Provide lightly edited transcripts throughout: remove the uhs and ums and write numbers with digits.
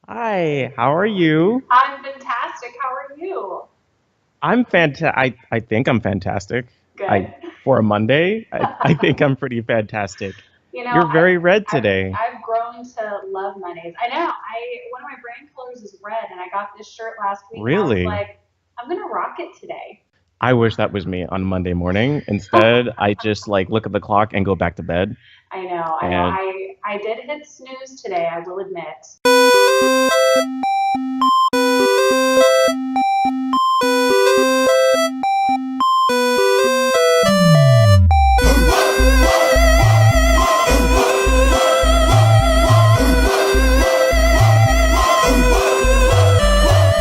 Hi, how are you? I'm fantastic. How are you? I'm fantastic. I think I'm fantastic. I Good. For a Monday, I think I'm pretty fantastic. You know, You're I've very red I've today. I've grown to love Mondays. I know. I One of my brand colors is red, and I got this shirt last week, and I was Really? like, I'm gonna rock it today. I wish that was me on Monday morning. Instead, I just like look at the clock and go back to bed. I know. I know. And I did hit snooze today. I will admit.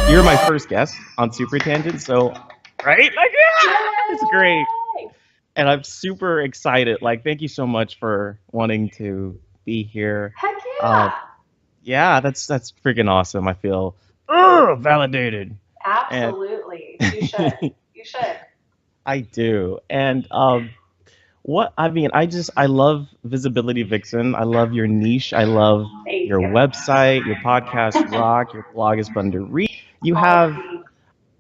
you're my first guest on Super Tangent, so right? Like, yeah, it's great. Yay! And I'm super excited. Like, thank you so much for wanting to be here. Heck Uh, yeah! yeah, that's freaking awesome. I feel validated, and Absolutely. You should. You should. I do. And what I mean, I love Visibility Vixen. I love your niche. I love Thank your you. website, your podcast rock, your blog is fun to read. You Oh, have thanks.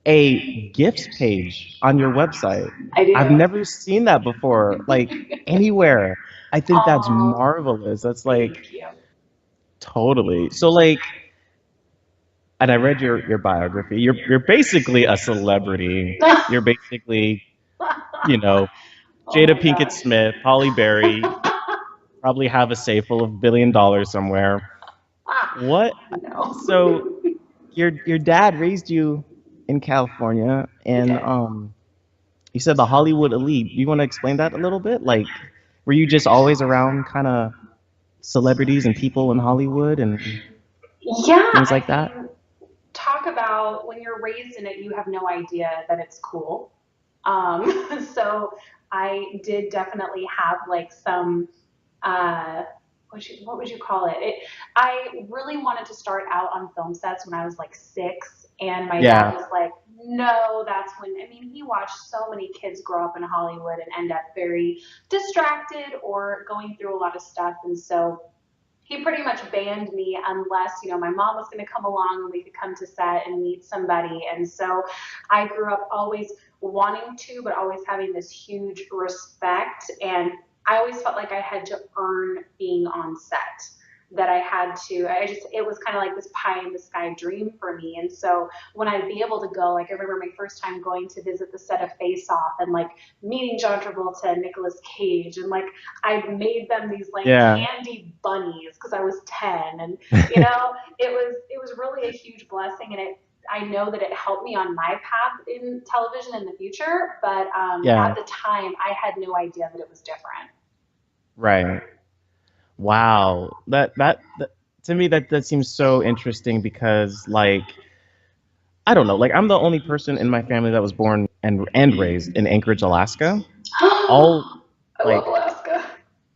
a gifts page on your website. I I've do. never seen that before, like anywhere. I think that's Oh, marvelous. That's like thank you. totally. So like, and I read your biography. You're basically a celebrity. You're basically, you know, Oh Jada my Pinkett gosh. Smith, Holly Berry, probably have a safe full of $1 billion somewhere. What? No. So your dad raised you in California, He and did. you said the Hollywood elite. Do you want to explain that a little bit? Like, were you just always around kind of celebrities and people in Hollywood and Yeah, things I like that? mean, talk about when you're raised in it, you have no idea that it's cool. So I did definitely have like some uh, what would you call it? I really wanted to start out on film sets when I was like 6, and my dad Yeah, was like, "No, that's when." I mean, he watched so many kids grow up in Hollywood and end up very distracted or going through a lot of stuff, and so he pretty much banned me unless my mom was going to come along and we could come to set and meet somebody. And so I grew up always wanting to, but always having this huge respect, and I always felt like I had to earn being on set, that I had to, it was kind of like this pie in the sky dream for me. And so when I'd be able to go, like I remember my first time going to visit the set of Face Off and like meeting John Travolta and Nicolas Cage, and like I made them these like yeah, candy bunnies because I was 10, and you know, it was really a huge blessing, and I know that it helped me on my path in television in the future, but at yeah, the time I had no idea that it was different. right. Wow. That to me that seems so interesting because like I don't know, like I'm the only person in my family that was born and raised in Anchorage, Alaska. All I love like Alaska.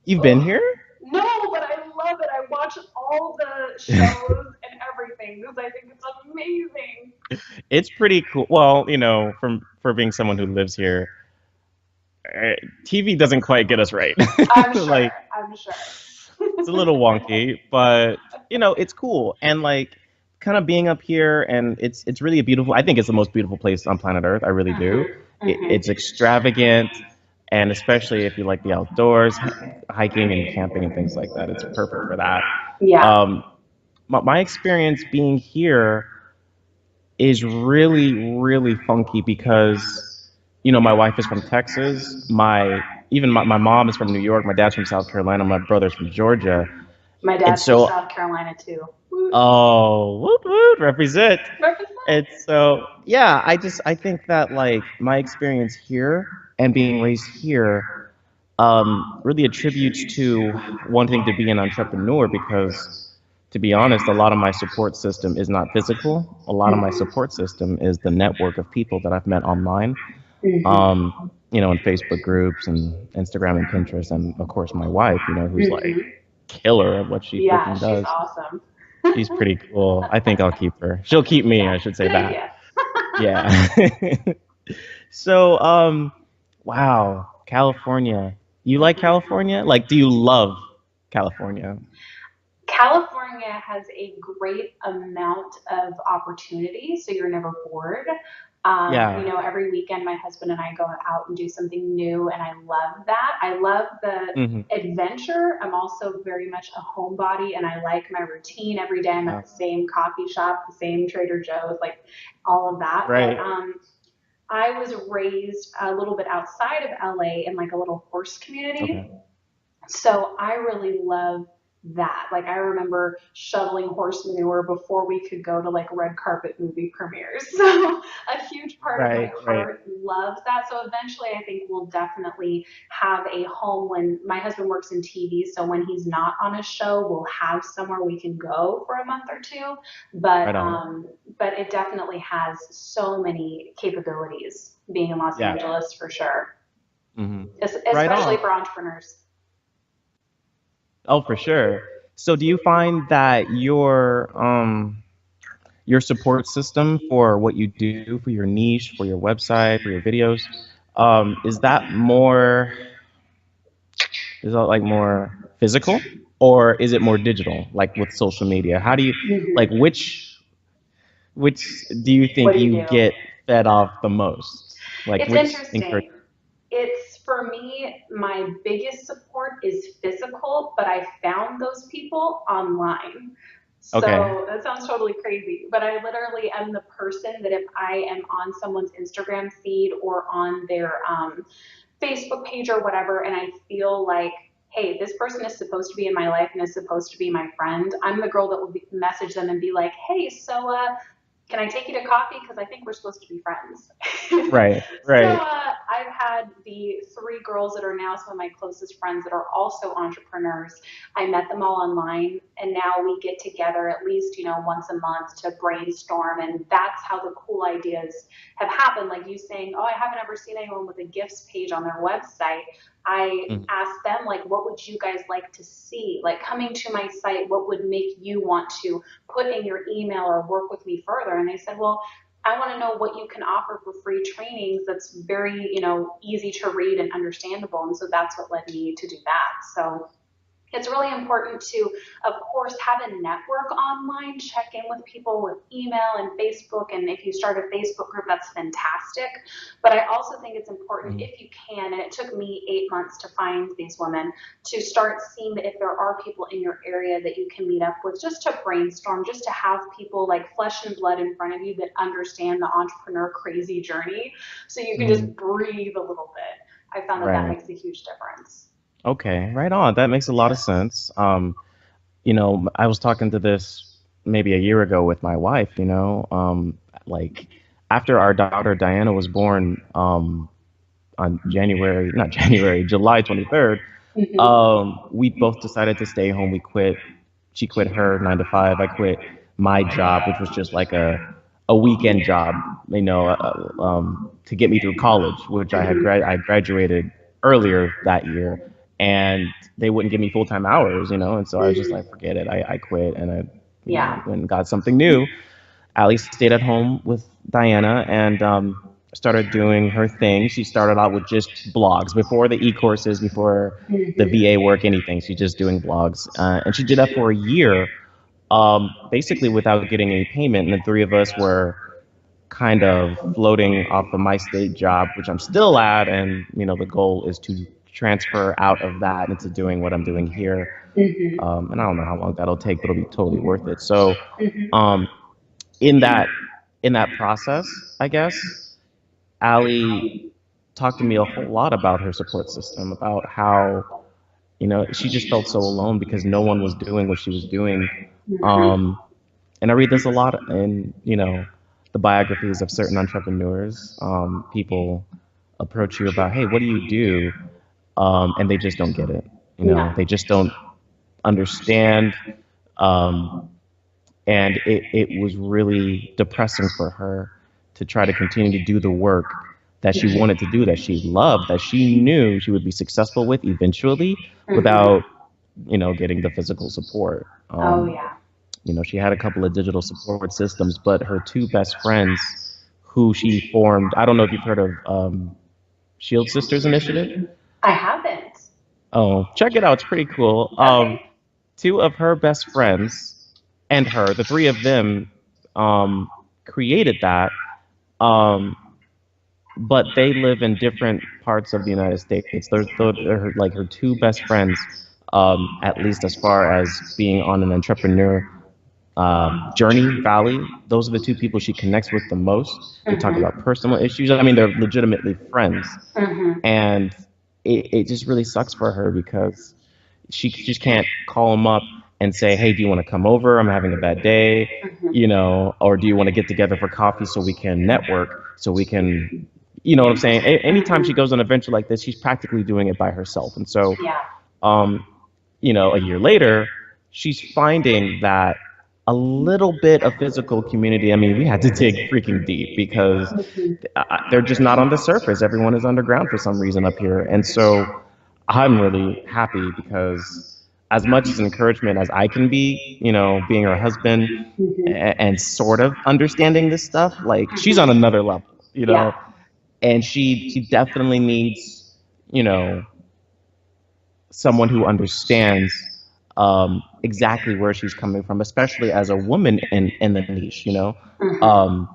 you've been Oh, here? no, but I love it. I watch all the shows and everything because I think it's amazing. It's pretty cool. Well, from for being someone who lives here, TV doesn't quite get us right. I'm Like sure. I'm sure. it's a little wonky, but it's cool. And like kind of being up here and it's really a beautiful I think it's the most beautiful place on planet Earth. I really do. Mhm. Mhm. It's extravagant and especially if you like the outdoors, hiking and camping and things like that, it's perfect for that. Yeah. Um, my experience being here is really, really funky because, my wife is from Texas. My mom is from New York. My dad's from South Carolina. My brother's from Georgia. My And dad's from so, South Carolina too. Woot. oh, woot, woot, represent. Represent. And so, yeah, I think that like my experience here and being raised here really attributes to wanting to be an entrepreneur because, to be honest, a lot of my support system is not physical. A lot of my Mhm. support system is the network of people that I've met online, Mhm. in Facebook groups and Instagram and Pinterest, and of course my wife, who's like Mhm. killer at what she Yeah, freaking she's does. awesome. She's pretty cool. I think I'll keep her. She'll keep me, Yeah, I should say good that. idea. Yeah. So, wow, California. You like California? Like, do you love California? California has a great amount of opportunity, so you're never bored. Yeah. Every weekend my husband and I go out and do something new, and I love that. I love the Hmm. adventure. I'm also very much a homebody, and I like my routine. Every day I'm at Yeah. the same coffee shop, the same Trader Joe's, like all of that. But Right. I was raised a little bit outside of LA in like a little horse Okay. community. So I really love that. Like I remember shoveling horse manure before we could go to like red carpet movie premieres. So a huge part of my Right. Right. heart loves that. So eventually I think we'll definitely have a home when my husband works in TV. So when he's not on a show, we'll have somewhere we can go for a month or two. But Right on. but it definitely has so many capabilities being in Los Yeah. Angeles for sure, Hmm. Right especially on. for entrepreneurs. Oh, for sure. So do you find that your support system for what you do, for your niche, for your website, for your videos, is that more, is that like more physical, or is it more digital, like with social media? How do you, like, Mhm. which do you What think do you you do? get fed off the most? Like, It's which encourage? interesting. It's for me, my biggest support is physical, but I found those people online. Okay. So that sounds totally crazy, but I literally am the person that if I am on someone's Instagram feed or on their Facebook page or whatever, and I feel like, hey, this person is supposed to be in my life and is supposed to be my friend, I'm the girl that will message them and be like, hey, so can I take you to coffee? Because I think we're supposed to be friends. Right. So Right. I've had the three girls that are now some of my closest friends that are also entrepreneurs. I met them all online, and now we get together at least, once a month to brainstorm. And that's how the cool ideas have happened. Like you saying, oh, I haven't ever seen anyone with a gifts page on their website. I Mhm. asked them, like, what would you guys like to see? Like, coming to my site, what would make you want to put in your email or work with me further? And they said, well, I want to know what you can offer for free trainings that's very, easy to read and understandable. And so that's what led me to do that. So it's really important to, of course, have a network online, check in with people with email and Facebook. And if you start a Facebook group, that's fantastic. But I also think it's important, Mhm. if you can, and it took me 8 months to find these women, to start seeing that if there are people in your area that you can meet up with, just to brainstorm, just to have people like flesh and blood in front of you that understand the entrepreneur crazy journey. So you can Mhm. just breathe a little bit. I found that that Right. makes a huge difference. Okay. Right on. That makes a lot of sense. I was talking to this maybe a year ago with my wife, like after our daughter Diana was born, on January, not January, July 23rd, Mm-hmm. we both decided to stay home. We quit. She quit her 9 to 5. I quit my job, which was just like a weekend job, to get me through college, which I graduated earlier that year, and they wouldn't give me full time hours, and so I was just like, Mm-hmm. forget it. I quit, and I, Yeah. went and got something new. Allie stayed at home with Diana and started doing her thing. She started out with just blogs before the e-courses, before the VA Mm-hmm. work, anything. She's just doing blogs. And she did that for a year, basically without getting any payment. And the three of us were kind of floating off of my state job, which I'm still at. And, the goal is to transfer out of that into doing what I'm doing here. Mm-hmm. And I don't know how long that'll take, but it'll be totally worth it. So, Mm-hmm. um, in that in that process, I guess, Allie talked to me a whole lot about her support system, about how, she just felt so alone because no one was doing what she was doing. Mm-hmm. Um, and I read this a lot in, the biographies of certain entrepreneurs. People approach you about, hey, what do you do? And they just don't get it. Yeah. They just don't understand. Um, and it was really depressing for her to try to continue to do the work that she wanted to do, that she loved, that she knew she would be successful with eventually, without, Mm-hmm. getting the physical support. Oh yeah. She had a couple of digital support systems, but her two best friends, who she formed, I don't know if you've heard of Shield Sisters Initiative. I haven't. Oh, check it out, it's pretty cool. Okay. two of her best friends and her, the three of them, created that. Um, but they live in different parts of the United States. They're like her two best friends, at least as far as being on an entrepreneur journey, Valley. Those are the two people she connects with the most. They talk Mhm. about personal issues. I mean, they're legitimately friends, Mhm. and it just really sucks for her because she just can't call him up and say, "Hey, do you want to come over? I'm having a bad day." Mhm. Or do you want to get together for coffee so we can network, so we can, you know what I'm saying? Anytime she Mhm. goes on a venture like this, she's practically doing it by herself. And so, Yeah. um, a year later, she's finding that a little bit of physical community. I mean, we had to dig freaking deep because Mhm. they're just not on the surface. Everyone is underground for some reason up here. And so I'm really happy because as much as encouragement as I can be, being her husband Mhm. and sort of understanding this stuff, like she's on Mhm. another level, Yeah. and she definitely needs, you know, someone who understands exactly where she's coming from, especially as a woman in the niche, Mhm. um,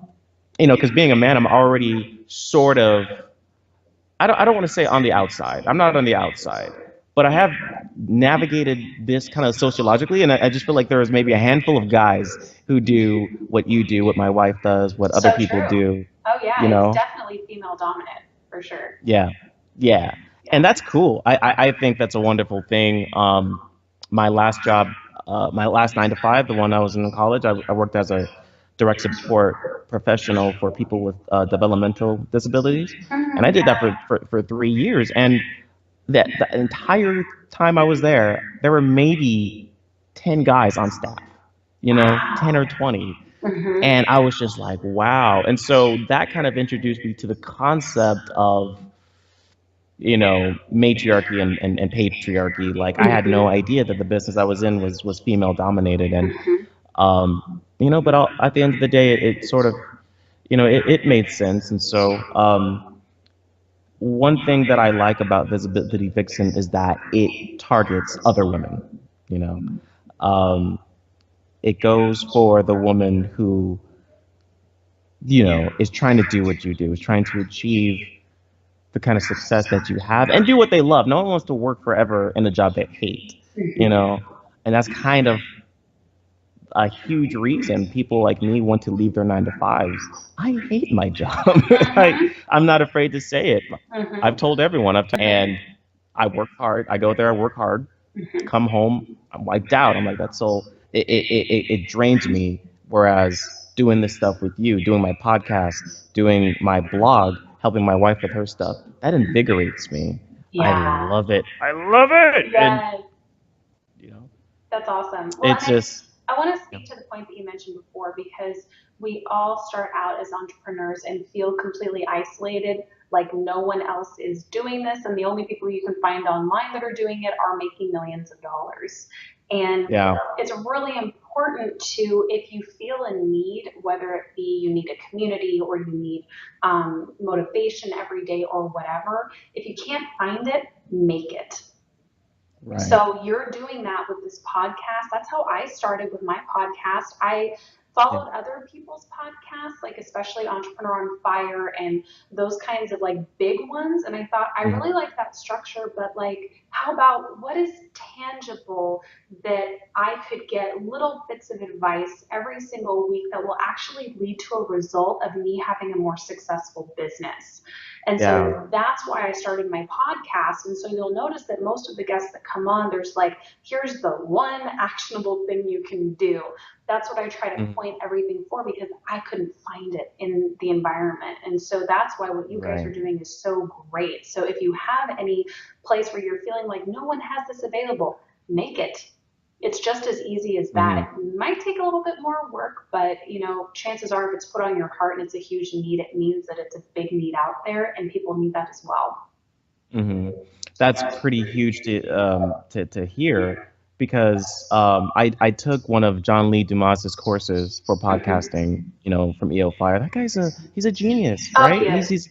because being a man, I'm already sort of, I don't want to say on the outside. I'm not on the outside, but I have navigated this kind of sociologically, and I just feel like there is maybe a handful of guys who do what you do, what my wife does, what other So people true. do. Oh You yeah, it's know? definitely female dominant for sure. Yeah, yeah, Yeah. and that's cool. I think that's a wonderful thing. My last job, my last 9 to 5, the one I was in college, I worked as a direct support professional for people with developmental disabilities, and I Mhm. did that Yeah. for 3 years. And that the entire time I was there were maybe 10 guys on staff, 10 or 20, Mhm. and I was just like, wow. And so that kind of introduced me to the concept of matriarchy and patriarchy. Like I had no Mhm. idea that the business I was in was female dominated, and Mhm. but at the end of the day, it sort of, it made sense. And so, one thing that I like about Visibility Vixen is that it targets other women. You know, um, it goes for the woman who, is trying to do what you do, is trying to achieve the kind of success that you have and do what they love. No one wants to work forever in a job they hate, you Mhm. know, and that's kind of a huge reason people like me want to leave their 9 to 5s. I hate my job. Mhm. I'm not afraid to say it. I've Mhm. told everyone, and I work hard. I go there, I work hard, Mhm. come home, I'm wiped out. I'm like, that's so, it drains me. Whereas doing this stuff with you, doing my podcast, doing my blog, helping my wife with her stuff, that invigorates me. I Yeah. love it. I love it. And, Yes. you know, That's awesome. Well, and it's just, I want to yeah. speak to the point that you mentioned before because we all start out as entrepreneurs and feel completely isolated, like no one else is doing this, and the only people you can find online that are doing it are making millions of dollars. And Yeah. it's really important to, if you feel a need, whether it be you need a community or you need motivation every day or whatever, if you can't find it, make it. Right. So you're doing that with this podcast. That's how I started with my podcast. I Yeah. followed other people's podcasts, like especially Entrepreneur on Fire and those kinds of like big ones. And I thought, I Mhm. really like that structure, but like, how about what is tangible that I could get little bits of advice every single week that will actually lead to a result of me having a more successful business? And Yeah. so that's why I started my podcast. And so you'll notice that most of the guests that come on, there's like, here's the one actionable thing you can do. That's what I try to Mhm. point everything for because I couldn't find it in the environment. And so that's why what you guys are Right. doing is so great. So if you have any place where you're feeling like no one has this available, make it. It's just as easy as Mhm. that. It might take a little bit more work, but chances are if it's put on your heart and it's a huge need, it means that it's a big need out there and people need that as well. Hmm. That's pretty huge to hear because I took one of John Lee Dumas's courses for Mhm. podcasting, from EO Fire. That guy's he's a genius, Oh, right? he He's is. he's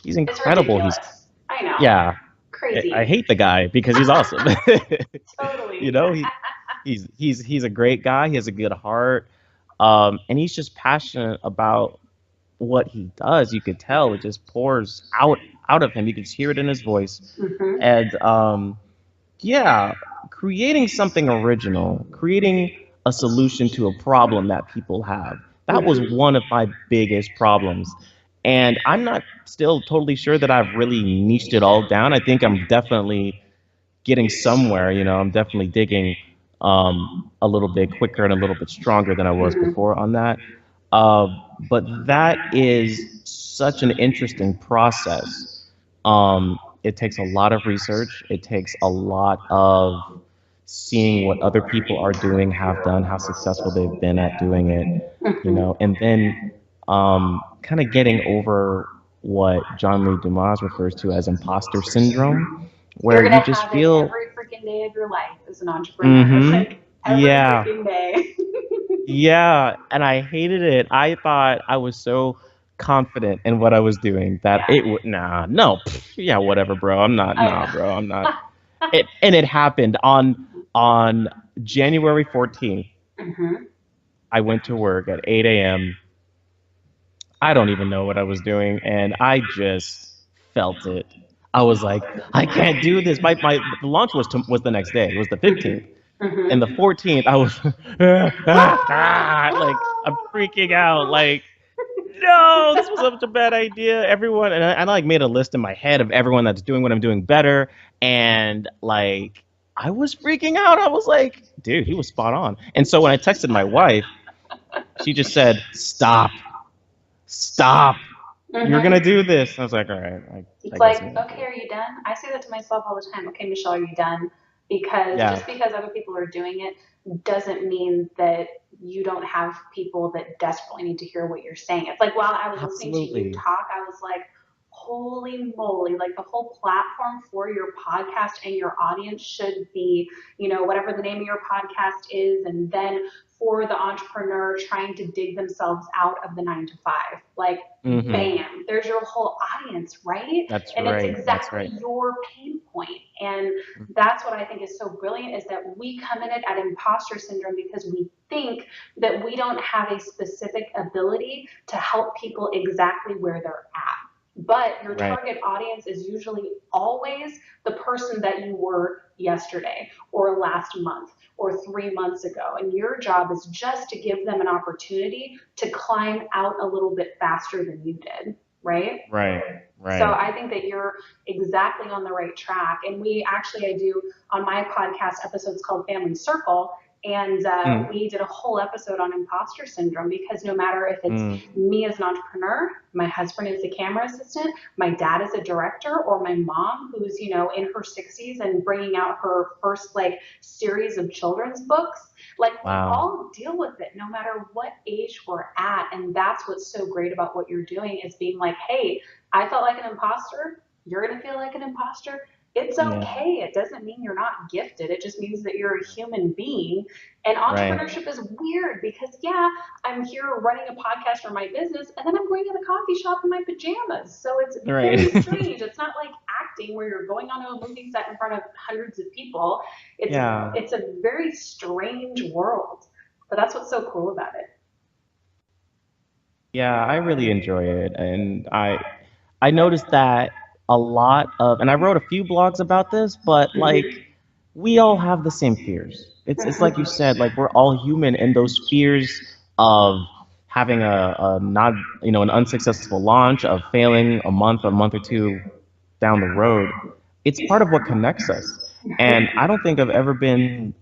he's It's incredible. ridiculous. I know. Yeah. I Crazy. hate the guy because he's awesome. Totally. You know, He's a great guy. He has a good heart, and he's just passionate about what he does. You could tell it just pours out of him. You could hear it in his voice, Hmm. and yeah, creating something original, creating a solution to a problem that people have. That was Hmm. one of my biggest problems. And I'm not still totally sure that I've really niched it all down. I think I'm definitely getting somewhere. I'm definitely digging a little bit quicker and a little bit stronger than I was Hmm. before on that. Uh, but that is such an interesting process. It takes a lot of research. It takes a lot of seeing what other people are doing, have done, how successful they've been at doing it, Hmm. and then kind of getting over what John Lee Dumas refers to as imposter syndrome, You're where gonna you just have it feel, every freaking day of your life as an entrepreneur. mm-hmm, Like every yeah, freaking day. yeah, and I hated it. I thought I was so confident in what I was doing that Yeah. it would, nah, no, yeah, whatever, bro. I'm not, I nah, bro. I'm not. know. And it happened on January 14th. Hmm. I went to work at 8 a.m. I don't even know what I was doing, and I just felt it. I was like, I can't do this. The launch was the next day. It was the 15th. Hmm. And the 14th, I was like I'm freaking out. Like, no, this was such a bad idea. Everyone, and I like made a list in my head of everyone that's doing what I'm doing better, and like I was freaking out. I was like, dude, he was spot on. And so when I texted my wife, she just said, "Stop, stop. You're gonna Hmm. do this." I was like, all right, I It's guess like, I'm gonna do okay, it. are you done? I say that to myself all the time. Okay, Michelle, are you done? Because Yeah, just because other people are doing it doesn't mean that you don't have people that desperately need to hear what you're saying. It's like while I was listening to you absolutely. talk, I was like, holy moly, like the whole platform for your podcast and your audience should be, whatever the name of your podcast is, and then for the entrepreneur trying to dig themselves out of the 9 to 5. Like, Hmm. bam, there's your whole audience, right? That's And it's right. That's exactly right. your pain point. And that's what I think is so brilliant is that we come in it at imposter syndrome because we think that we don't have a specific ability to help people exactly where they're at. But your Right. target audience is usually always the person that you were yesterday or last month or 3 months ago. And your job is just to give them an opportunity to climb out a little bit faster than you did, right? Right. So Right. I think that you're exactly on the right track. And I do on my podcast episodes called Family Circle. And Mm, we did a whole episode on imposter syndrome because no matter if it's mm, me as an entrepreneur, my husband is a camera assistant, my dad is a director, or my mom who's, in her 60s and bringing out her first like series of children's books, like we wow. all deal with it no matter what age we're at. And that's what's so great about what you're doing is being like, hey, I felt like an imposter. You're going to feel like an imposter. It's Yeah. okay. It doesn't mean you're not gifted. It just means that you're a human being. And Right. entrepreneurship is weird because, yeah, I'm here running a podcast for my business and then I'm going to the coffee shop in my pajamas. So it's Right. very strange. It's not like acting where you're going onto a movie set in front of hundreds of people. It's Yeah. it's a very strange world. But that's what's so cool about it. Yeah, I really enjoy it, and I noticed that a lot of, and I wrote a few blogs about this, but like Mhm. we all have the same fears. It's like you said, like we're all human, and those fears of having a not, an unsuccessful launch, of failing a month or two down the road, it's part of what connects us. And I don't think I've ever been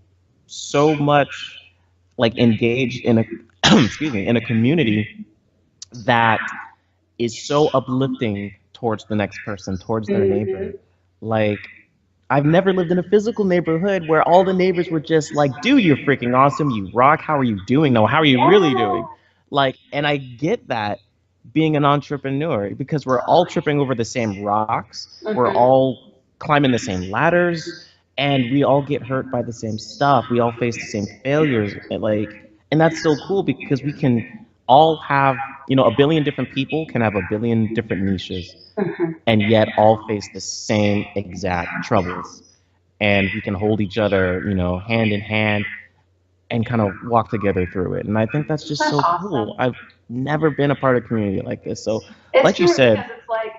so much like engaged in a excuse me, in a community that is so uplifting towards the next person, towards their neighbor. Mhm. Like, I've never lived in a physical neighborhood where all the neighbors were just like, dude, you're freaking awesome. You rock. How are you doing? No, how are you really doing? Yeah. Like, and I get that being an entrepreneur because we're all tripping over the same rocks. We're Mhm. all climbing the same ladders and we all get hurt by the same stuff. We all face the same failures. And that's so cool because we can all have, a billion different people can have a billion different niches Mhm. and yet all face the same exact troubles. And we can hold each other, hand in hand. and kind of walk together through it. And I think that's just That's so cool. awesome. I've never been a part of a community like this. So, It's like you true said, because it's like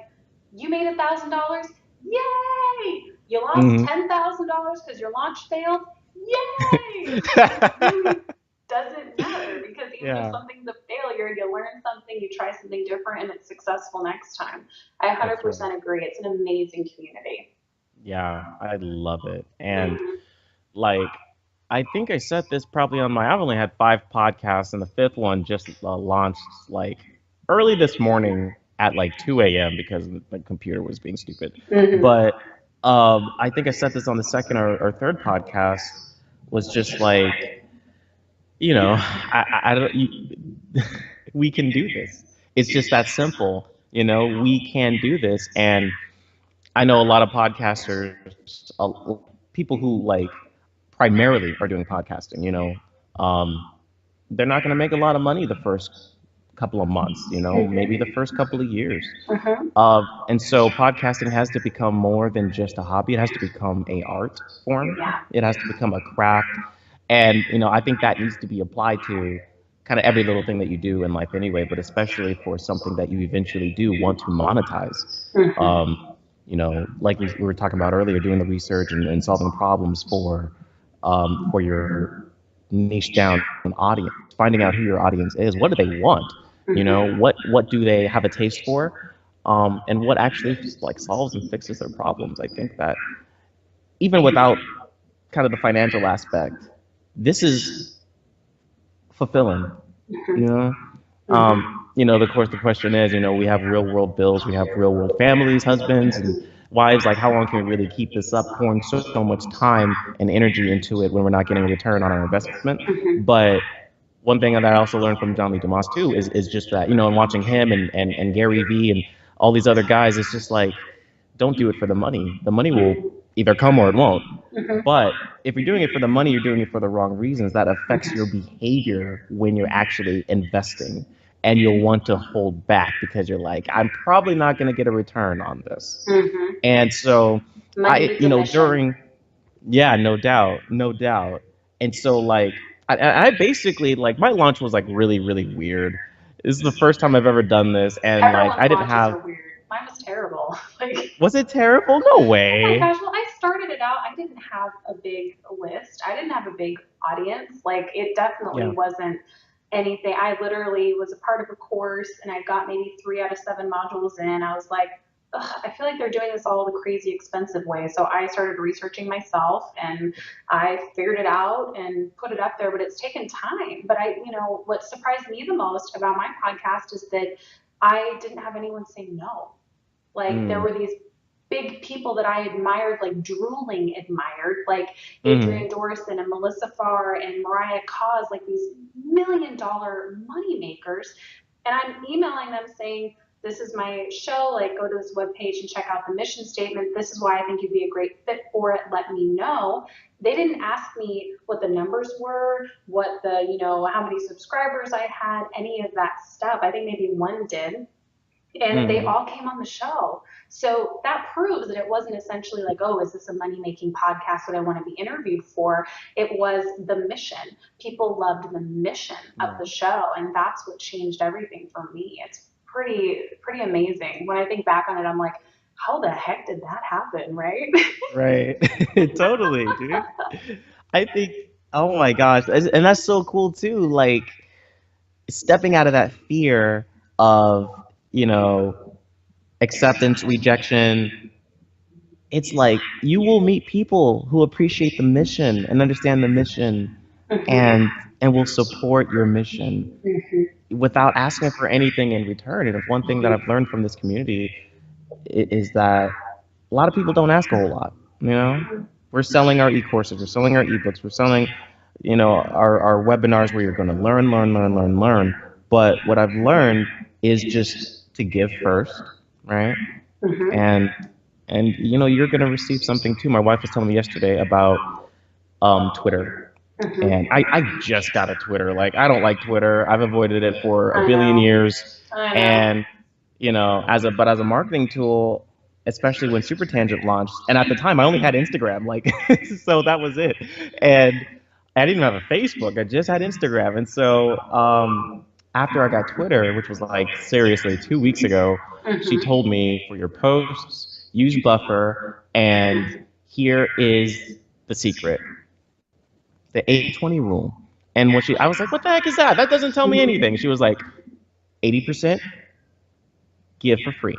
you made $1,000, yay! You lost mhm. $10,000 because your launch failed, yay! Like it really doesn't matter because even if Yeah, something's a failure, you learn something, you try something different, and it's successful next time. I that's right. 100% agree. It's an amazing community. Yeah, I love it. And Mhm. like, I think I said this probably on my, I've only had 5 podcasts, and the fifth one just launched like early this morning at like 2 a.m. because the computer was being stupid. Mhm. But I think I said this on the second or third podcast, was just like, I don't, we can do this. It's just that simple. We can do this. And I know a lot of podcasters, people who like primarily are doing podcasting, they're not going to make a lot of money the first couple of months, maybe the first couple of years. Mhm. And so podcasting has to become more than just a hobby. It has to become a art form. Yeah. It has to become a craft. And, I think that needs to be applied to kind of every little thing that you do in life anyway, but especially for something that you eventually do want to monetize. Mhm. Um, like we were talking about earlier, doing the research and solving problems for your niche down audience, finding out who your audience is. What do they want? Mhm. What do they have a taste for? And what actually like solves and fixes their problems. I think that even without kind of the financial aspect, this is fulfilling. You Mhm. know, Mhm. of course, the question is, we have real world bills, we have real world families, husbands, and wives. Like, how long can we really keep this up, pouring so much time and energy into it when we're not getting a return on our investment? Mhm. But one thing that I also learned from John Lee Dumas too is just that, and watching him and Gary Vee and all these other guys, it's just like, don't do it for the money. The money will either come or it won't. Mhm. But if you're doing it for the money, you're doing it for the wrong reasons. That affects your behavior when you're actually investing. And you'll want to hold back because you're like, I'm probably not going to get a return on this. Mhm. And so Money needs a mission. yeah, no doubt, no doubt. And so like, I basically like my launch was like really, really weird. This is the first time I've ever done this. And like, Everyone's I didn't launches have, are weird. Mine was terrible. Like, was it terrible? No oh my way. gosh. Well, I started it out. I didn't have a big list. I didn't have a big audience. Like, it definitely Yeah. wasn't anything. I literally was a part of a course and I got maybe 3 out of 7 modules in. I was like, ugh, I feel like they're doing this all the crazy expensive way. So I started researching myself and I figured it out and put it up there, but it's taken time. But what surprised me the most about my podcast is that I didn't have anyone say no. Like there Mm. were these big people that I admired, like drooling admired, like Mm-hmm. Adrian Dorson and Melissa Farr and Mariah Cause, like these $1 million money makers. And I'm emailing them saying, this is my show, like go to this webpage and check out the mission statement. This is why I think you'd be a great fit for it. Let me know. They didn't ask me what the numbers were, what how many subscribers I had, any of that stuff. I think maybe one did, and they Mm-hmm. all came on the show. So that proves that it wasn't essentially like, oh, is this a money making podcast that I want to be interviewed for? It was the mission. People loved the mission of Right. the show, and that's what changed everything for me. It's pretty amazing. When I think back on it, I'm like, how the heck did that happen, right? Right. Totally, dude. I think, oh my gosh, and that's so cool too. Like stepping out of that fear of, you know, acceptance, rejection. It's like you will meet people who appreciate the mission and understand the mission Mhm. and and will support your mission Mhm. without asking for anything in return. And if one thing that I've learned from this community is that a lot of people don't ask a whole lot. We're selling our e-courses, we're selling our ebooks, we're selling, our webinars where you're going to learn, learn, learn, learn, learn. But what I've learned is just to give first, right? Mhm. And you're going to receive something too. My wife was telling me yesterday about Twitter. And Mhm. I just got a Twitter. Like, I don't like Twitter. I've avoided it for a I billion know. years. I know. And, as a marketing tool, especially when Super Tangent launched, and at the time I only had Instagram, like, so that was it. And I didn't even have a Facebook. I just had Instagram. And so after I got Twitter, which was like seriously 2 weeks ago, she told me for your posts, use Buffer, and here is the secret, the 80/20 rule. And I was like, what the heck is that? That doesn't tell me anything. She was like, 80% give for free.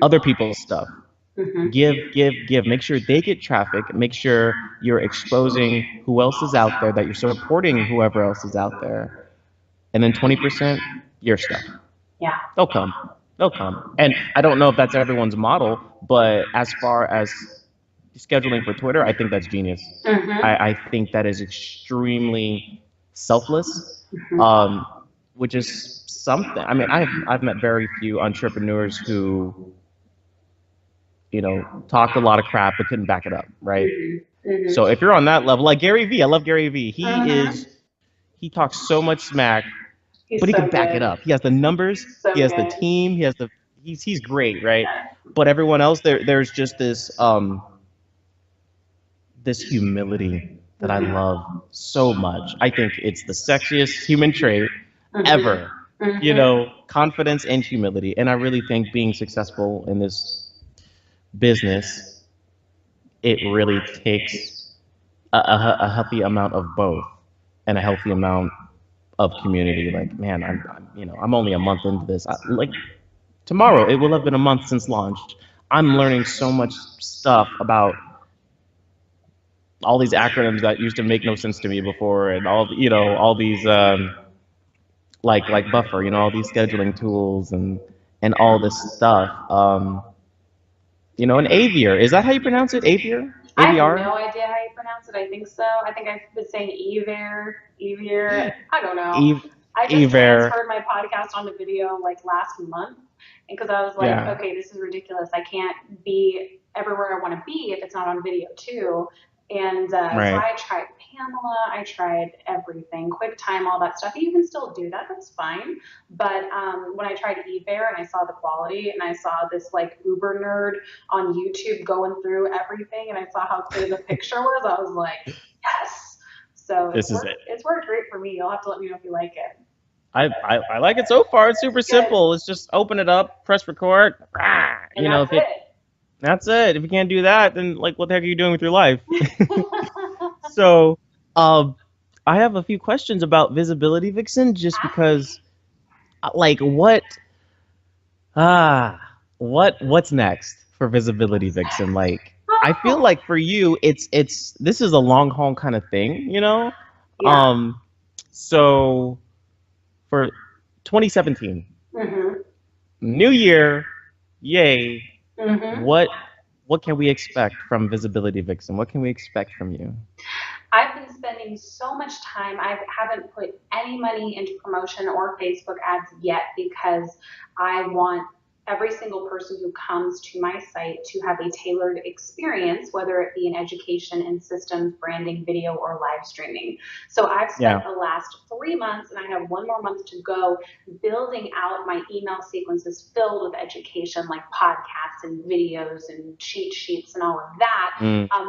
Other people's stuff. Give, give, give. Make sure they get traffic. Make sure you're exposing who else is out there, that you're supporting whoever else is out there. And then 20%, your stuff. Yeah. They'll come. They'll come. And I don't know if that's everyone's model, but as far as scheduling for Twitter, I think that's genius. I think that is extremely selfless, um, which is something. I mean, I've met very few entrepreneurs who talked a lot of crap but couldn't back it up, right? So if you're on that level, like Gary Vee, I love Gary Vee. He talks so much smack, He's but he so can back good. it up. He has the numbers, So he has the good. team, he's great, right? But everyone else, there's just this humility that I love so much. I think it's the sexiest human trait ever. Confidence and humility. And I really think being successful in this business, it really takes a healthy amount of both and a healthy amount of community. Like, man, I'm only a month into this. Like tomorrow, it will have been a month since launch. I'm learning so much stuff about all these acronyms that used to make no sense to me before, and all these like Buffer, all these scheduling tools and all this stuff. And Avier, is that how you pronounce it? Avier? I have AVR? no idea how you pronounce it. I think so. I think I've been saying Evier. I don't know. Eve, I just Avier. transferred my podcast onto video like last month, and because I was like, Yeah. okay, this is ridiculous. I can't be everywhere I want to be if it's not on video too. And so Right. I tried Pamela, I tried everything, QuickTime, all that stuff. You can still do that, that's fine. But when I tried eBay and I saw the quality and I saw this like Uber nerd on YouTube going through everything and I saw how clear the picture was, I was like, yes. So This is it. it's worked great for me. You'll have to let me know if you like it. I like it so far. It's super simple. It's just open it up, press record. And that's it. That's it. If you can't do that, then like, what the heck are you doing with your life? So, I have a few questions about Visibility Vixen, just because, like, what's next for Visibility Vixen? Like, I feel like for you, this is a long haul kind of thing, Yeah. So for 2017, new year, yay! What can we expect from Visibility Vixen? What can we expect from you? I've been spending so much time. I haven't put any money into promotion or Facebook ads yet because I want every single person who comes to my site to have a tailored experience, whether it be in education, in systems, branding, video, or live streaming. So I've spent the last 3 months, and I have one more month to go, building out my email sequences filled with education, like podcasts and videos and cheat sheets and all of that,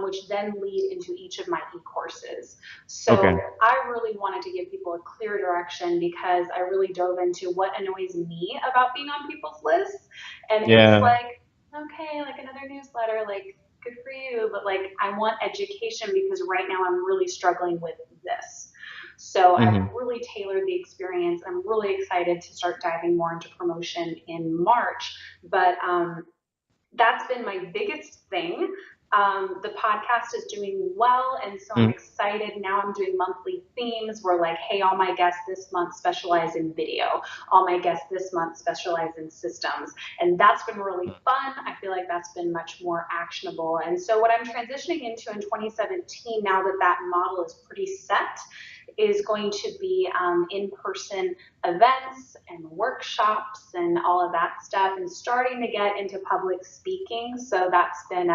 which then lead into each of my e-courses. So I really wanted to give people a clear direction because I really dove into what annoys me about being on people's lists. And it was like, okay, like another newsletter, like good for you, but like I want education because right now I'm really struggling with this. So I've really tailored the experience. I'm really excited to start diving more into promotion in March. But that's been my biggest thing. The podcast is doing well, and so I'm excited. Now I'm doing monthly themes where, like, hey, all my guests this month specialize in video. All my guests this month specialize in systems. And that's been really fun. I feel like that's been much more actionable. And so what I'm transitioning into in 2017, now that that model is pretty set, is going to be in-person events and workshops and all of that stuff, and starting to get into public speaking. So that's been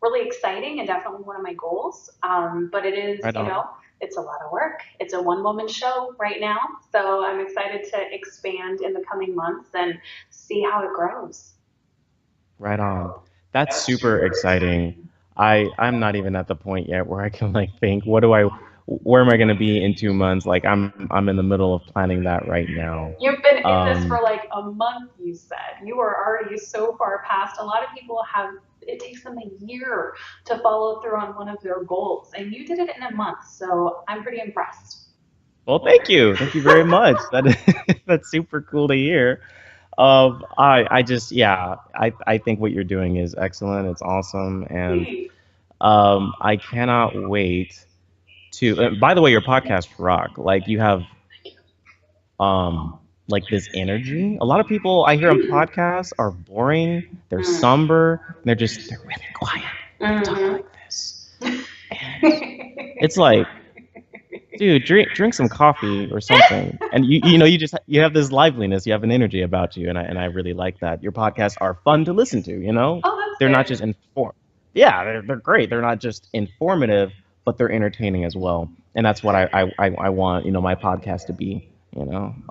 really exciting and definitely one of my goals. But it is, it's a lot of work. It's a one-woman show right now. So I'm excited to expand in the coming months and see how it grows. Right on. That's super exciting. I'm not even at the point yet where I can like think, where am I going to be in 2 months? Like I'm in the middle of planning that right now. You've been in this for Um, like a month, you said. You are already so far past. A lot of people have, it takes them a year to follow through on one of their goals, and you did it in a month. So I'm pretty impressed. well, thank you very much. That that's super cool to hear. I just yeah, I think what you're doing is excellent. It's awesome, and I cannot wait to. By the way, your podcast rock. Like you have like this energy. A lot of people I hear on podcasts are boring. They're somber. And they're really quiet. They talk Mm-hmm. like this, and it's like, dude, drink some coffee or something. And you just you have this liveliness. You have an energy about you, and I really like that. Your podcasts are fun to listen to. Oh, that's They're not good. just inform. Yeah, they're great. They're not just informative, but they're entertaining as well. And that's what I want my podcast to be.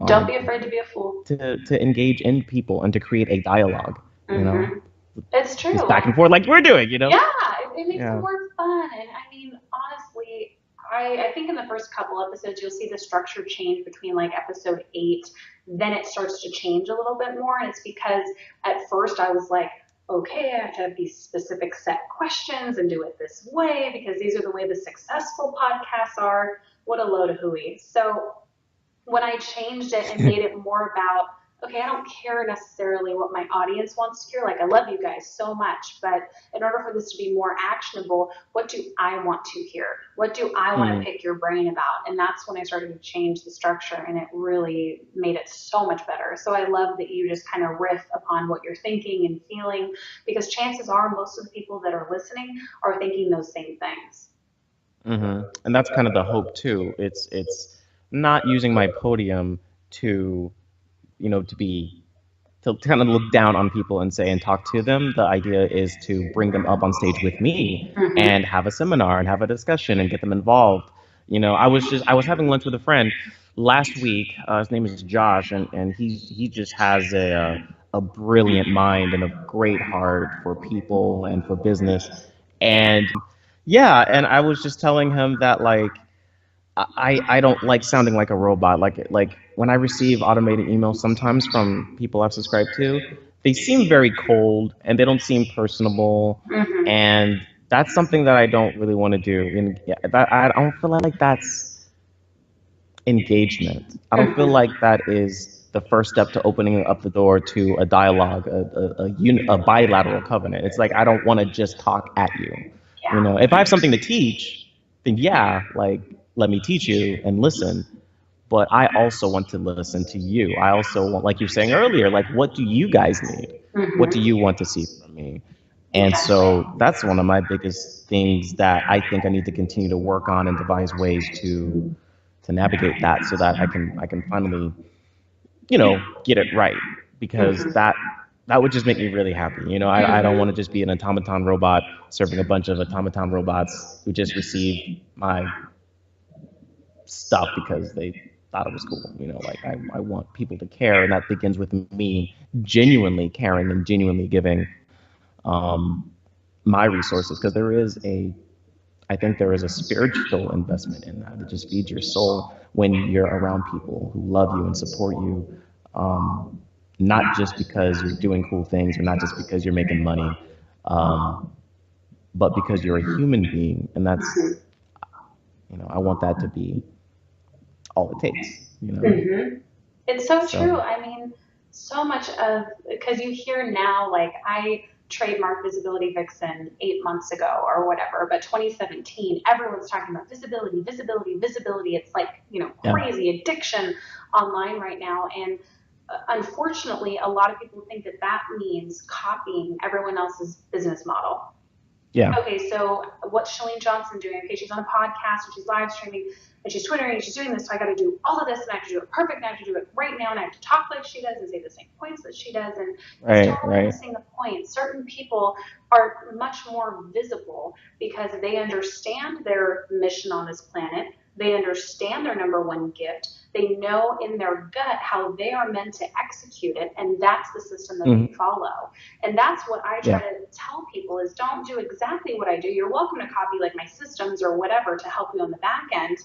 Don't be afraid to be a fool. To engage in people and to create a dialogue. You know, Mm-hmm. It's just true. back and forth like we're doing. Yeah, it makes it Yeah. more fun. And I mean, honestly, I think in the first couple episodes, you'll see the structure change between like episode 8, then it starts to change a little bit more. And it's because at first I was like, okay, I have to have these specific set questions and do it this way because these are the way the successful podcasts are. What a load of hooey. So when I changed it and made it more about, okay, I don't care necessarily what my audience wants to hear. Like, I love you guys so much, but in order for this to be more actionable, what do I want to hear? What do I want to Mm, pick your brain about? And that's when I started to change the structure, and it really made it so much better. So I love that you just kind of riff upon what you're thinking and feeling, because chances are most of the people that are listening are thinking those same things. And that's kind of the hope too. It's not using my podium to to be to kind of look down on people and say and talk to them. The idea is to bring them up on stage with me Mm-hmm. and have a seminar and have a discussion and get them involved. I was having lunch with a friend last week. His name is Josh, and he just has a brilliant mind and a great heart for people and for business. And yeah, and I was just telling him that like I don't like sounding like a robot. Like when I receive automated emails sometimes from people I've subscribed to, they seem very cold and they don't seem personable, Mm-hmm. and that's something that I don't really want to do. And yeah, that I don't feel like that's engagement. I don't feel Mm-hmm. like that is the first step to opening up the door to a dialogue, a bilateral covenant. It's like I don't want to just talk at you. Yeah. If I have something to teach, then yeah, like let me teach you and listen. But I also want to listen to you. I also want, like you were saying earlier, like what do you guys need? What do you Mm-hmm. want to see from me? And Exactly. so that's one of my biggest things that I think I need to continue to work on and devise ways to navigate that so that I can finally get it right, because Mm-hmm. that would just make me really happy. I don't want to just be an automaton robot serving a bunch of automaton robots who just receive my stuff because they thought it was cool. Like I want people to care, and that begins with me genuinely caring and genuinely giving um, my resources, because I think there is a spiritual investment in that. It just feeds your soul when you're around people who love you and support you, um, not just because you're doing cool things or not just because you're making money, um, but because you're a human being, and that's Mm-hmm. I want that to be all it takes. Mm-hmm. It's so true. So I mean, so much of, because you hear now, like I trademarked Visibility Vixen 8 months ago or whatever, but 2017, everyone's talking about visibility, visibility, visibility. It's like, yeah, crazy addiction online right now. And unfortunately, a lot of people think that that means copying everyone else's business model. yeah, Okay, so what's Shalene Johnson doing? Okay, she's on a podcast and she's live streaming and she's twittering and she's doing this. So I got to do all of this and I have to do it perfect and I have to do it right now and I have to talk like she does and say the same points that she does. And it's right, totally right, missing the point. Certain people are much more visible because they understand their mission on this planet. They understand their number one gift. They know in their gut how they are meant to execute it, and that's the system that they Hmm. follow. And that's what I try Yeah. to tell people is don't do exactly what I do. You're welcome to copy like my systems or whatever to help you on the back end,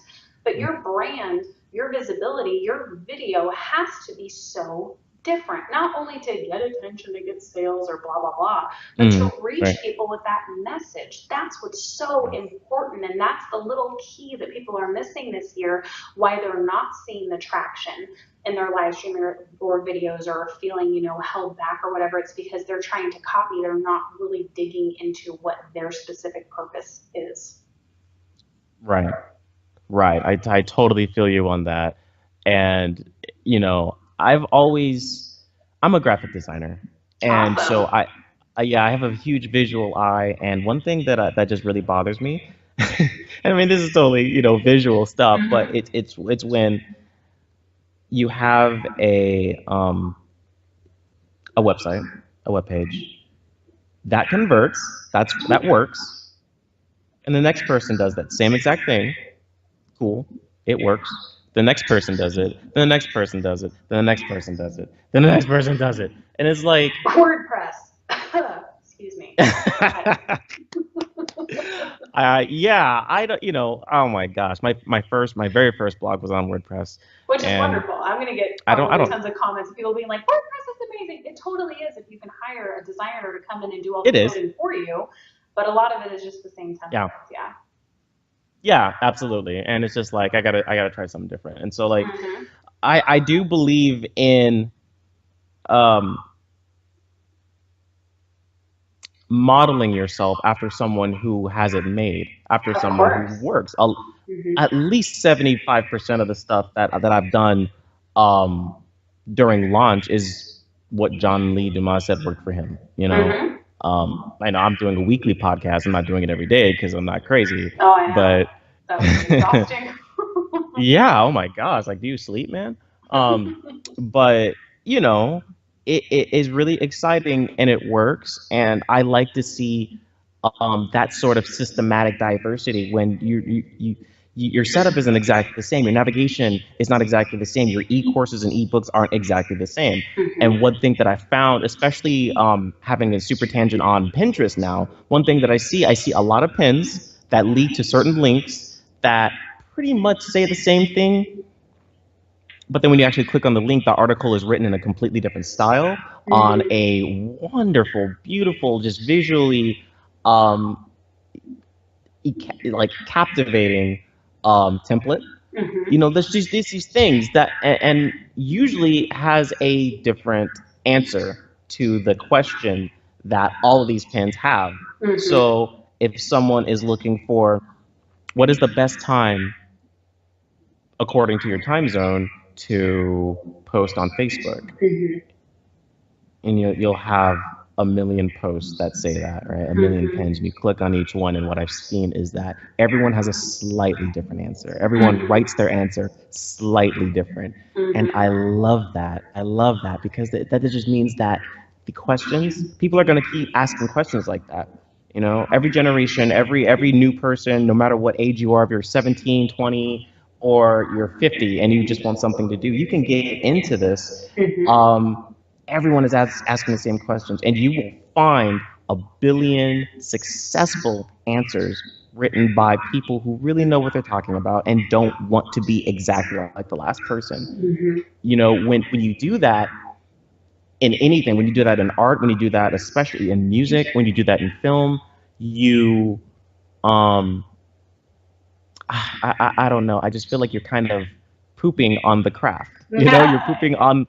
but your brand, your visibility, your video has to be so different, not only to get attention, to get sales or blah, blah, blah, but Hmm. to reach Right. people with that message. That's what's so important. And that's the little key that people are missing this year, why they're not seeing the traction in their live stream or videos or feeling, held back or whatever. It's because they're trying to copy. They're not really digging into what their specific purpose is. Right. Right. I totally feel you on that. And, I'm a graphic designer. And so Awesome. yeah, I have a huge visual eye. And one thing that just really bothers me, I mean, this is totally, visual stuff, but Mm-hmm. it's when you have a website, a web page that converts, that works, and the next person does that same exact thing. Cool, it works. The next person does it. Then the next person does it. Then the next person does it. Then the next person does it. And it's like, WordPress. Excuse me. Go ahead. yeah, I don't, oh my gosh, my very first blog was on WordPress, Which is and wonderful. I'm going to get I probably don't. tons of comments of people being like, WordPress is amazing. It totally is if you can hire a designer to come in and do all It the is, coding for you. But a lot of it is just the same yeah, templates. Yeah. yeah, absolutely. And it's just like I gotta try something different. And so like Mm-hmm. I do believe in um modeling yourself after someone who has it made, after Of someone who course. works. Mm-hmm. At least 75% of the stuff that I've done um, during launch is what John Lee Dumas said worked for him. Mm-hmm. I know I'm doing a weekly podcast. I'm not doing it every day because I'm not crazy, Oh, I know. but That would be exhausting. yeah, oh my gosh, like, do you sleep, man? Um, but you know, it is really exciting and it works, and I like to see that sort of systematic diversity when your setup isn't exactly the same, your navigation is not exactly the same, your e-courses and e-books aren't exactly the same. And Mm-hmm. one thing that I found, especially having a super tangent on Pinterest now, one thing that I see a lot of pins that lead to certain links that pretty much say the same thing, but then when you actually click on the link, the article is written in a completely different style on Mm-hmm. a wonderful, beautiful, just visually um, like captivating template. Mm-hmm. There's just these things that, and usually has a different answer to the question that all of these pins have. Mm-hmm. So if someone is looking for what is the best time according to your time zone to post on Facebook, Mm-hmm. and you'll have a million posts that say that, right? A million pins, and you click on each one, and what I've seen is that everyone has a slightly different answer. Everyone Mm-hmm. writes their answer slightly different, and I Mm-hmm. love that. I love that because that just means that the questions, people are going to keep asking questions like that. Every generation, every new person, no matter what age you are, if you're 17, 20, or you're 50 and you just want something to do, you can get into this. Mm-hmm. um, Everyone is asking the same questions, and you will find a billion successful answers written by people who really know what they're talking about and don't want to be exactly like the last person. Mm-hmm. When you do that in anything, when you do that in art, when you do that especially in music, when you do that in film, you um I don't know. I just feel like you're kind of pooping on the craft. You're pooping on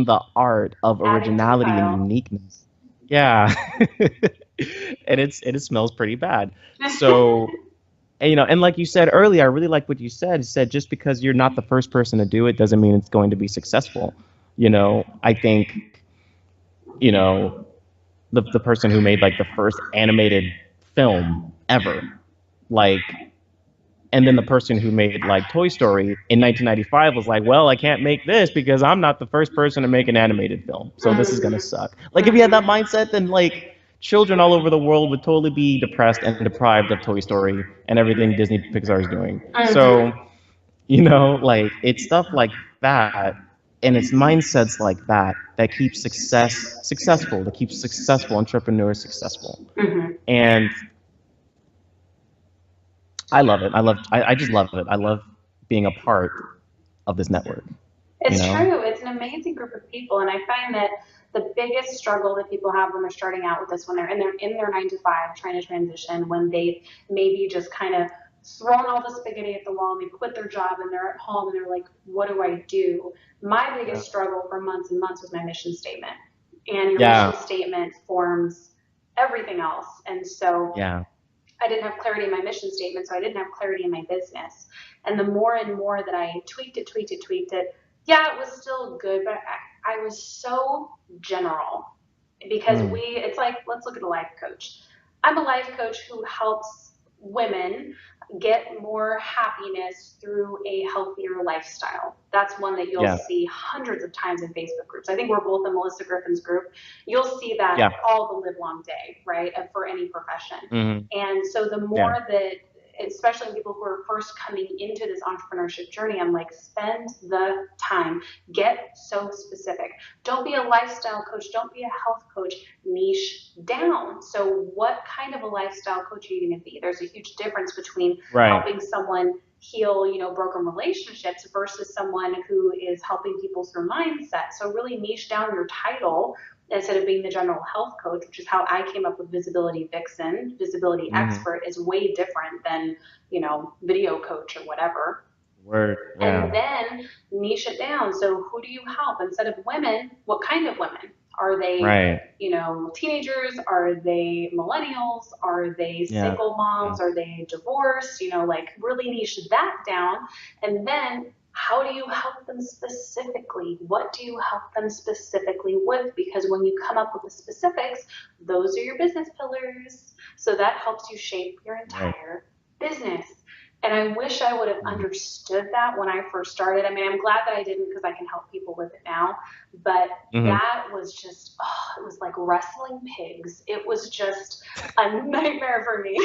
the art of Adding to the originality and pile. uniqueness. Yeah. And it smells pretty bad. So, and like you said earlier, I really like what you said. You said just because you're not the first person to do it doesn't mean it's going to be successful. I think, you know, the person who made like the first animated film ever, like, and then the person who made like Toy Story in 1995 was like, well, I can't make this because I'm not the first person to make an animated film, so this is gonna Mm-hmm. suck. Like, if you had that Mm-hmm. mindset, then like children all over the world would totally be depressed and deprived of Toy Story and everything Disney Pixar is doing. So, Mhm. like it's stuff like that, and it's mindsets like that that keep successful, that keeps successful entrepreneurs successful. Mhm. And I love it. I just love it. I love being a part of this network, you It's know? true. It's an amazing group of people, and I find that the biggest struggle that people have when they're starting out with this, when they're in their 9 to 5 trying to transition, when they maybe just kind of thrown all the spaghetti at the wall and they quit their job and they're at home and they're like, what do I do? My Yeah. biggest struggle for months and months was my mission statement, and your mission Yeah. statement forms everything else. And so Yeah. I didn't have clarity in my mission statement, so I didn't have clarity in my business. And the more and more that I tweaked it, yeah, it was still good, but I was so general because Mm. it's like, let's look at a life coach. I'm a life coach who helps women get more happiness through a healthier lifestyle. That's one that you'll Yeah. see hundreds of times in Facebook groups. I think we're both in Melissa Griffin's group. You'll see that Yeah. all the live long day, right, for any profession. Hmm. And so the Yeah. more that, especially people who are first coming into this entrepreneurship journey, I'm like, spend the time, get so specific. Don't be a lifestyle coach, don't be a health coach, niche down. So what kind of a lifestyle coach are you going to be? There's a huge difference between Right. helping someone heal, broken relationships versus someone who is helping people through mindset. So really niche down your title instead of being the general health coach, which is how I came up with Visibility Vixen. Visibility Hmm. Expert is way different than, video coach or whatever. Word. And Yeah. then niche it down. So who do you help? Instead of women, what kind of women? Are they, Right. teenagers? Are they millennials? Are they Yeah. single moms? Are they divorced? Like really niche that down. And then how do you help them specifically? What do you help them specifically with? Because when you come up with the specifics, those are your business pillars. So that helps you shape your Right. entire business. And I wish I would have Mhm. understood that when I first started. I mean, I'm glad that I didn't because I can help people with it now. But Mhm. that was just, it was like wrestling pigs. It was just a nightmare for me.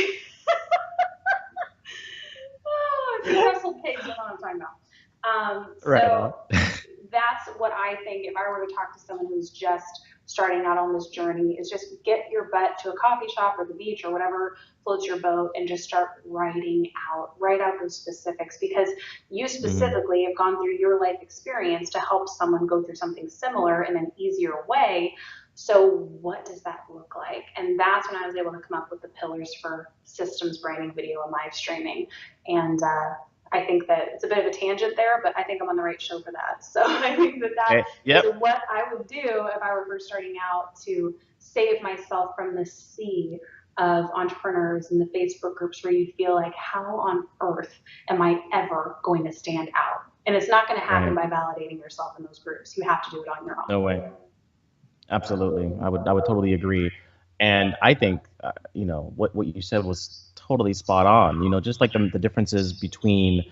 If you wrestle pigs, you know what I'm talking about. Right on. So that's what I think. If I were to talk to someone who's just starting out on this journey, is just get your butt to a coffee shop or the beach or whatever floats your boat and just start write out those specifics, because you Mhm. specifically have gone through your life experience to help someone go through something similar in an easier way. So what does that look like? And that's when I was able to come up with the pillars for systems, branding, video, and live streaming. And I think that it's a bit of a tangent there, but I think I'm on the right show for that. So I think that Okay. is Yep. what I would do if I were first starting out to save myself from the sea of entrepreneurs in the Facebook groups where you feel like, how on earth am I ever going to stand out? And it's not going to happen Right. by validating yourself in those groups. You have to do it on your No own. way. Absolutely. I would totally agree. And I think what you said was totally spot on. Just like the differences between,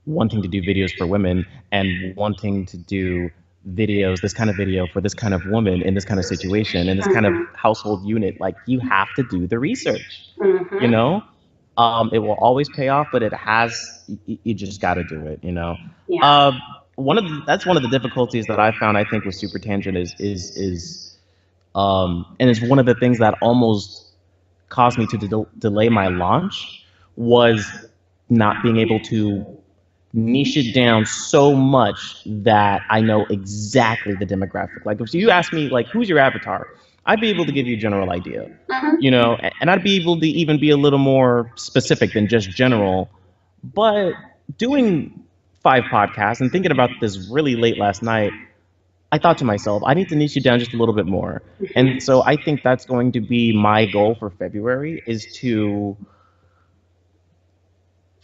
wanting to do videos for women and wanting to do videos, this kind of video for this kind of woman in this kind of situation, in this kind of Mm-hmm. household unit. Like you have to do the research, you Mm-hmm. know? It will always pay off, but you just got to do it. Yeah. Uh, that's one of the difficulties that I found, I think, with Super Tangent and it's one of the things that almost caused me to delay my launch was not being able to niche it down so much that I know exactly the demographic. Like if you ask me, like, who's your avatar, I'd be able to give you a general idea, Mm-hmm. and I'd be able to even be a little more specific than just general. But doing 5 podcasts and thinking about this really late last night, I thought to myself, I need to niche it down just a little bit more. And so I think that's going to be my goal for February, is to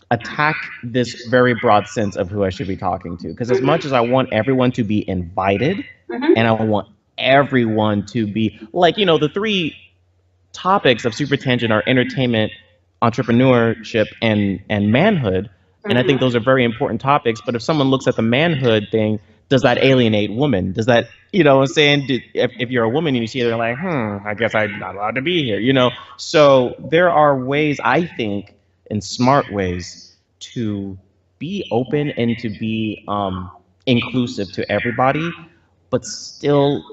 attack this very broad sense of who I should be talking to. Because as much as I want everyone to be invited, Mm-hmm. and I want everyone to be like, the 3 topics of Super Tangent are entertainment, entrepreneurship, and manhood. And I think Mm-hmm. those are very important topics. But if someone looks at the manhood thing, does that alienate women? Does that, you know what I'm saying? If you're a woman and you see it, they're like, I guess I'm not allowed to be here, you know? So there are ways, I think, in smart ways to be open and to be inclusive to everybody, but still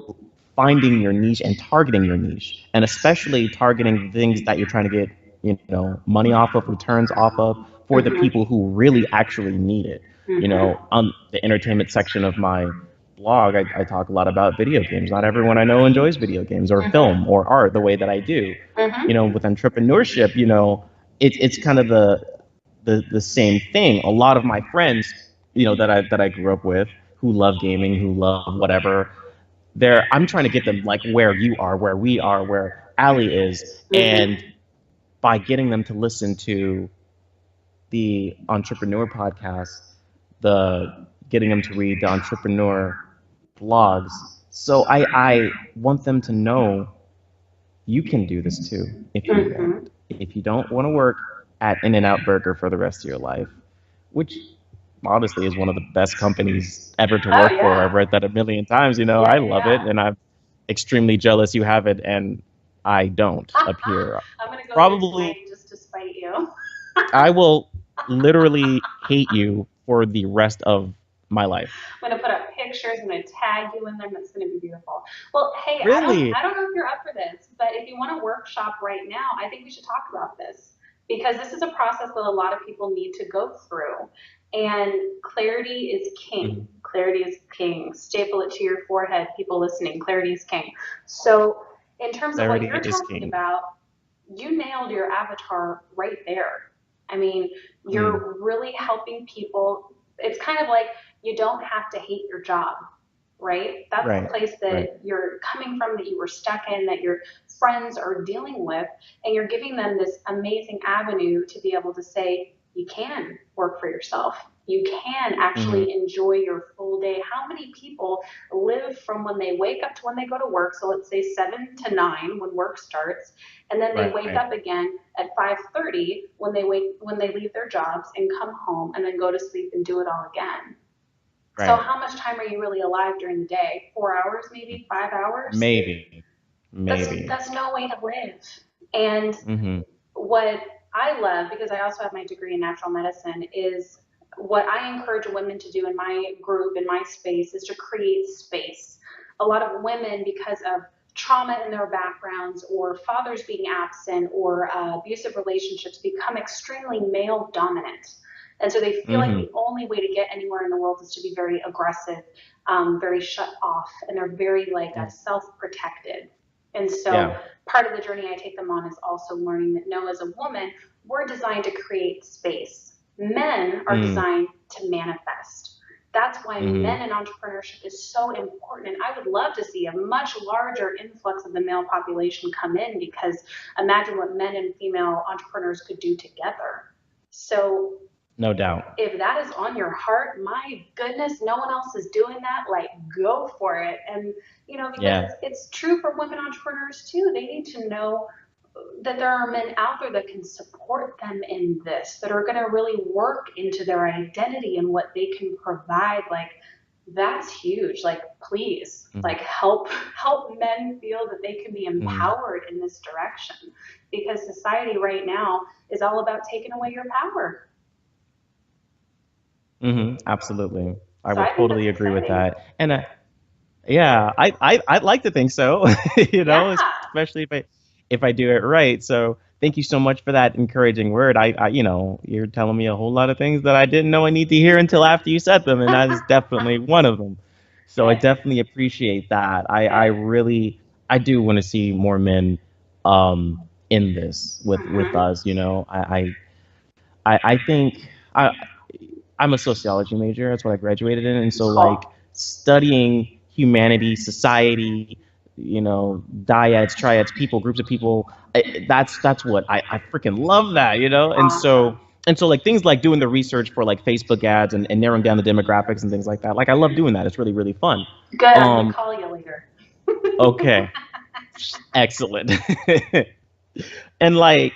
finding your niche and targeting your niche, and especially targeting things that you're trying to get, you know, money off of, returns off of, for the Mhm. people who really actually need it. You Mhm. know, on the entertainment section of my blog, I talk a lot about video games. Not everyone I know enjoys video games or Mhm. film or art the way that I do. You Mhm. know, with entrepreneurship, you know, it's kind of the same thing. A lot of my friends, you know, that I grew up with, who love gaming, who love whatever, I'm trying to get them like where you are, where we are, where Ali is, and Mhm. by getting them to listen to the entrepreneur podcast, the getting them to read the entrepreneur blogs. So I want them to know you can do this too if you want. Mhm. If you don't want to work at In-N-Out Burger for the rest of your life, which honestly is one of the best companies ever to Oh work for. yeah. I've read that a million times, you know. Yeah, I yeah, love it yeah. and I'm extremely jealous you have it and I don't up here. I'm gonna go there Probably tonight just to spite you. I will literally hate you for the rest of my life. I'm gonna put up pictures. I'm gonna tag you in them. It's gonna be beautiful. Well, hey, Really? I don't know if you're up for this, but if you want to workshop right now, I think we should talk about this because this is a process that a lot of people need to go through. And clarity is king. Mhm. Clarity is king. Staple it to your forehead, people listening. Clarity is king. So, in terms of what Clarity you're is talking king. about, you nailed your avatar right there. I mean, Mm, you're really helping people. It's kind of like you don't have to hate your job, right? That's the right. place Right. that you're coming from, that you were stuck in, that your friends are dealing with, and you're giving them this amazing avenue to be able to say, you can work for yourself. You can Hmm. actually enjoy your full day. How many people live from when they wake up to when they go to work? So let's say 7 to 9 when work starts, and then they wake Right. up again at 5:30 when they leave their jobs and come home and then go to sleep and do it all again. So Right. how much time are you really alive during the day? 4 hours, maybe 5 hours? Maybe. That's Maybe. that's no way to live. And Hmm. what I love, because I also have my degree in natural medicine, is what I encourage women to do in my group, in my space, is to create space. A lot of women, because of trauma in their backgrounds or fathers being absent or abusive relationships, become extremely male dominant. And so they feel like Hmm. the only way to get anywhere in the world is to be very aggressive, very shut off, and they're very like Yeah. self-protected. And so Yeah. part of the journey I take them on is also learning that no, as a woman, we're designed to create space. Men are Mm, designed to manifest. That's why hmm. men in entrepreneurship is so important. And I would love to see a much larger influx of the male population come in because imagine what men and female entrepreneurs could do together. So No doubt. if that is on your heart, my goodness, no one else is doing that. Like, go for it. And, because Yeah. it's true for women entrepreneurs too. They need to know that there are men out there that can support them in this, that are going to really work into their identity and what they can provide. Like, that's huge. Like, please, Hmm. like, help men feel that they can be Hmm. empowered in this direction because society right now is all about taking away your power. Hmm. Absolutely. I So would I think that's totally agree with exciting. that. And yeah, I'd like to think so, you Yeah. know, especially if I do it right. So thank you so much for that encouraging word. You know, you're telling me a whole lot of things that I didn't know I need to hear until after you said them, and that is definitely one of them. So I Good. definitely appreciate that. I Good. really I do want to see more men in this with Mm-hmm. us. You know, I think I'm a sociology major. That's what I graduated in, and so like Cool. studying humanity, society, you know, dyads, triads, people, groups of people. That's what I freaking love that, you know. Awesome. And so like things like doing the research for like Facebook ads and narrowing down the demographics and things like that. Like I love doing that. It's really really fun. Good. I'm gonna Um, call you later. okay, excellent. And like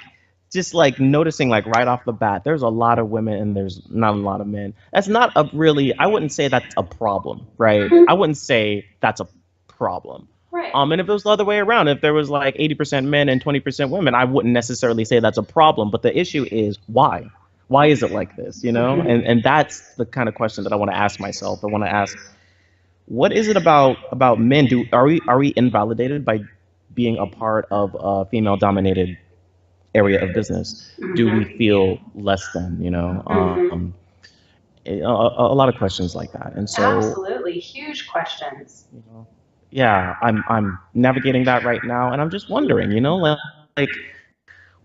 just like noticing like right off the bat, there's a lot of women and there's not a lot of men. That's not a really, I wouldn't say that's a problem, right? I wouldn't say that's a problem. Right. And if it was the other way around, if there was like 80% men and 20% women, I wouldn't necessarily say that's a problem. But the issue is why? Why is it like this? You know? And that's the kind of question that I want to ask myself. I want to ask, what is it about men? Are we invalidated by being a part of a female dominated area of business? Do we feel less than? A lot of questions like that. And so, Absolutely. Huge questions. you know, yeah, I'm navigating that right now, and I'm just wondering, like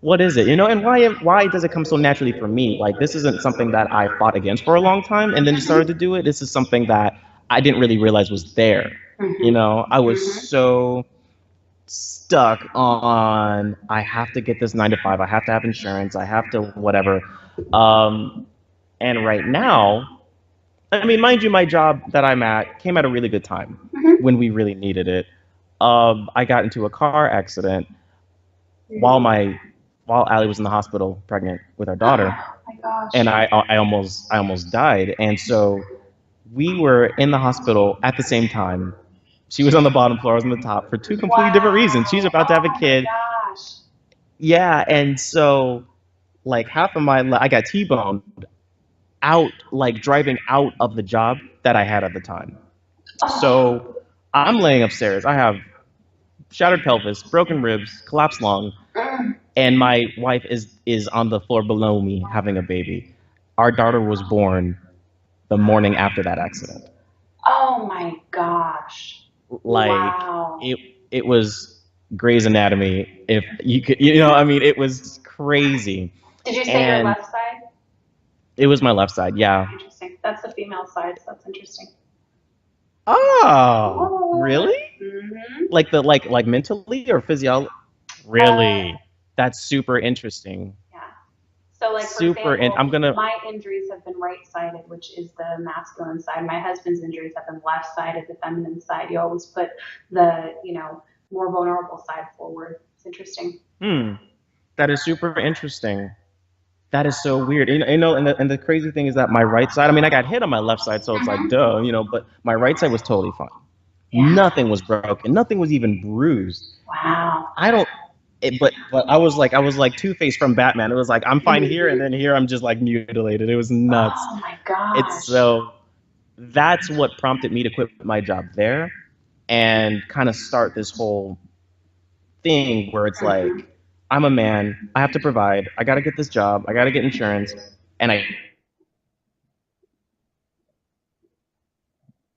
what is it, and why does it come so naturally for me? Like this isn't something that I fought against for a long time, and then just started to do it. This is something that I didn't really realize was there. I was so stuck on I have to get this 9 to 5, I have to have insurance, I have to whatever. And right now, I mean, mind you, my job that I'm at came at a really good time when we really needed it. I got into a car accident while Allie was in the hospital pregnant with our daughter, Oh my gosh. and I almost died. And so we were in the hospital at the same time. She was on the bottom floor, I was on the top for two completely different reasons. She's about to have a kid. Oh my gosh. Yeah, and so like half of I got T-boned out, like driving out of the job that I had at the time. So I'm laying upstairs. I have shattered pelvis, broken ribs, collapsed lung, and my wife is on the floor below me having a baby. Our daughter was born the morning after that accident. Oh my gosh. Like Wow. it was Grey's Anatomy. If you could, I mean, it was crazy. Did you say And your left side? it was my left side, yeah. Interesting. That's the female side, so that's interesting. Oh, really? Mm-hmm. Like mentally or physiology? Really? That's super interesting. Yeah. So, like, for Super, and example, my injuries have been right-sided, which is the masculine side. My husband's injuries have been left-sided, the feminine side. You always put the, more vulnerable side forward. It's interesting. That is super interesting. That is so weird. And the crazy thing is that my right side, I mean, I got hit on my left side, so it's like, duh, but my right side was totally fine. Nothing was broken. Nothing was even bruised. Wow. I don't, but I was like Two-Face from Batman. It was like, I'm fine here, and then here I'm just like mutilated. It was nuts. Oh my gosh. So that's what prompted me to quit my job there and kind of start this whole thing where it's like, I'm a man, I have to provide, I gotta get this job, I gotta get insurance, and I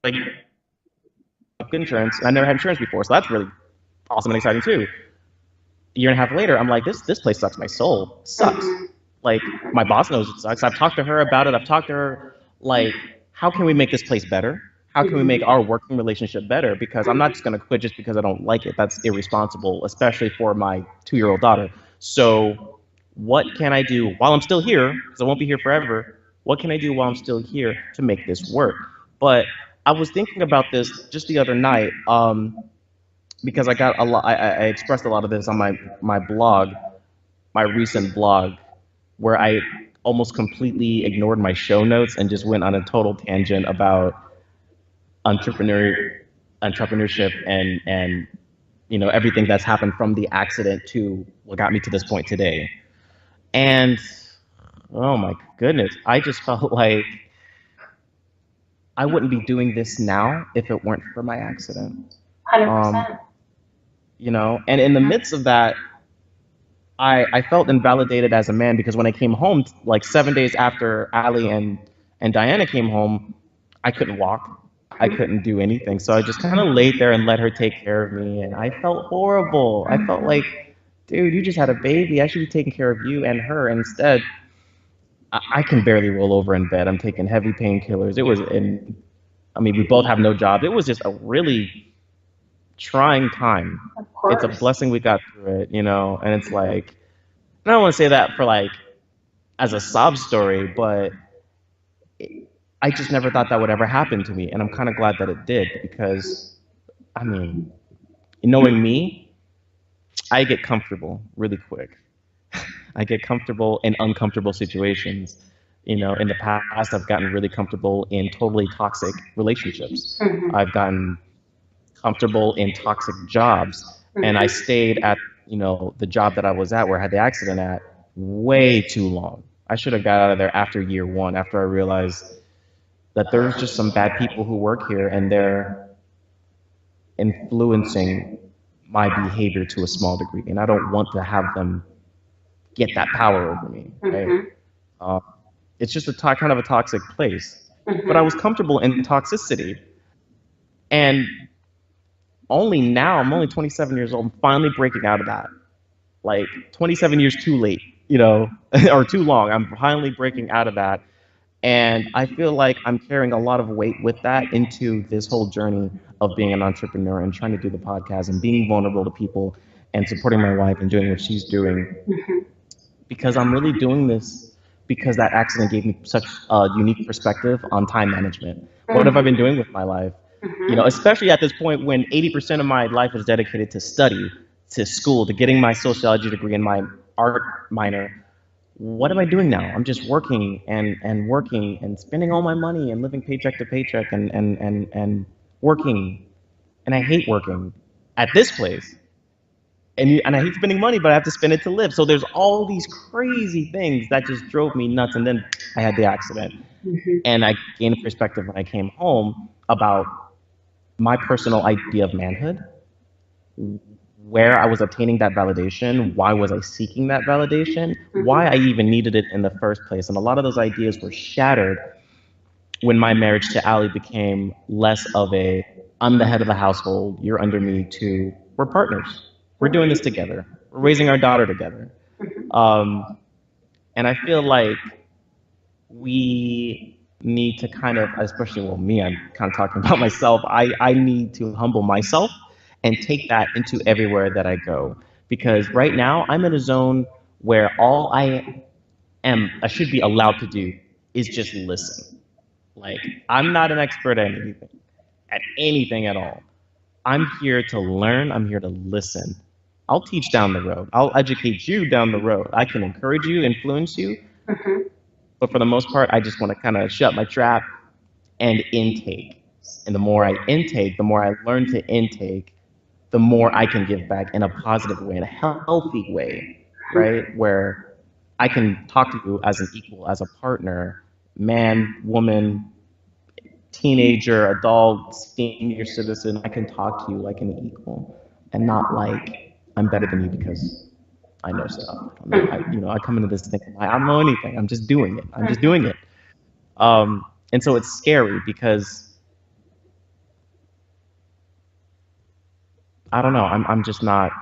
like good insurance. I never had insurance before, so that's really awesome and exciting too. A year and a half later, I'm like, this place sucks my soul. Sucks. Like my boss knows it sucks. I've talked to her about it. I've talked to her like, how can we make this place better? How can we make our working relationship better? Because I'm not just gonna quit just because I don't like it. That's irresponsible, especially for my 2-year-old daughter. So what can I do while I'm still here? Because I won't be here forever. What can I do while I'm still here to make this work? But I was thinking about this just the other night, because I got a lot. I expressed a lot of this on my blog, my recent blog, where I almost completely ignored my show notes and just went on a total tangent about entrepreneurship and everything that's happened from the accident to what got me to this point today. And oh my goodness, I just felt like I wouldn't be doing this now if it weren't for my accident. 100%. And in the midst of that, I felt invalidated as a man because when I came home, like 7 days after Allie and Diana came home, I couldn't walk. I couldn't do anything. So I just kind of laid there and let her take care of me. And I felt horrible. I felt like, dude, you just had a baby. I should be taking care of you and her. And instead, I can barely roll over in bed. I'm taking heavy painkillers. I mean, we both have no jobs. It was just a really trying time. Of course. It's a blessing we got through it, and it's like, I don't want to say that for like, as a sob story, but I just never thought that would ever happen to me. And I'm kind of glad that it did because, I mean, knowing me, I get comfortable really quick. I get comfortable in uncomfortable situations. You know, in the past, I've gotten really comfortable in totally toxic relationships. Mhm. I've gotten comfortable in toxic jobs, and I Mhm. stayed at, you know, the job that I was at where I had the accident at way too long. I should have got out of there after year one, after I realized that there's just some bad people who work here and they're influencing my behavior to a small degree, and I don't want to have them get that power over me, right? Mhm. Uh, it's just a kind of a toxic place. But I was Mhm. comfortable in toxicity, and only now, I'm only 27 years old, I'm finally breaking out of that. Like 27 years too late, you know, or too long. I'm finally breaking out of that. And I feel like I'm carrying a lot of weight with that into this whole journey of being an entrepreneur and trying to do the podcast and being vulnerable to people and supporting my wife and doing what she's doing, Mhm. because I'm really doing this because that accident gave me such a unique perspective on time management. What have I been Mhm. doing with my life? You know, Mhm. especially at this point when 80% of my life is dedicated to study, to school, to getting my sociology degree and my art minor. What am I doing now? I'm just working and working and spending all my money and living paycheck to paycheck and working. And I hate working at this place. And I hate spending money, but I have to spend it to live. So there's all these crazy things that just drove me nuts. And then I had the accident, Mhm. and I gained a perspective when I came home about my personal idea of manhood, where I was obtaining that validation, why was I seeking that validation, why I Mhm. even needed it in the first place. And a lot of those ideas were shattered when my marriage to Ali became less of a I'm the head of the household, you're under me, to we're partners. We're doing this together. We're raising our daughter together. Mhm. Um, and I feel like we need to kind of, especially, well, me, I'm kind of talking about myself. I need to humble myself and take that into everywhere that I go. Because right now I'm in a zone where all I should be allowed to do is just listen. Like, I'm not an expert at anything at all. I'm here to learn. I'm here to listen. I'll teach down the road. I'll educate you down the road. I can encourage you, influence you, Mhm. but for the most part, I just want to kind of shut my trap and intake. And the more I intake, the more I learn to intake, the more I can give back in a positive way, in a healthy way, right? Where I can talk to you as an equal, as a partner, man, woman, teenager, adult, senior citizen. I can talk to you like an equal and not like I'm better than you because I know stuff. I don't know. Mhm. I come into this thinking I don't know anything. I'm just doing it. I'm just Mhm. doing it. And so it's scary because I don't know. I'm just not.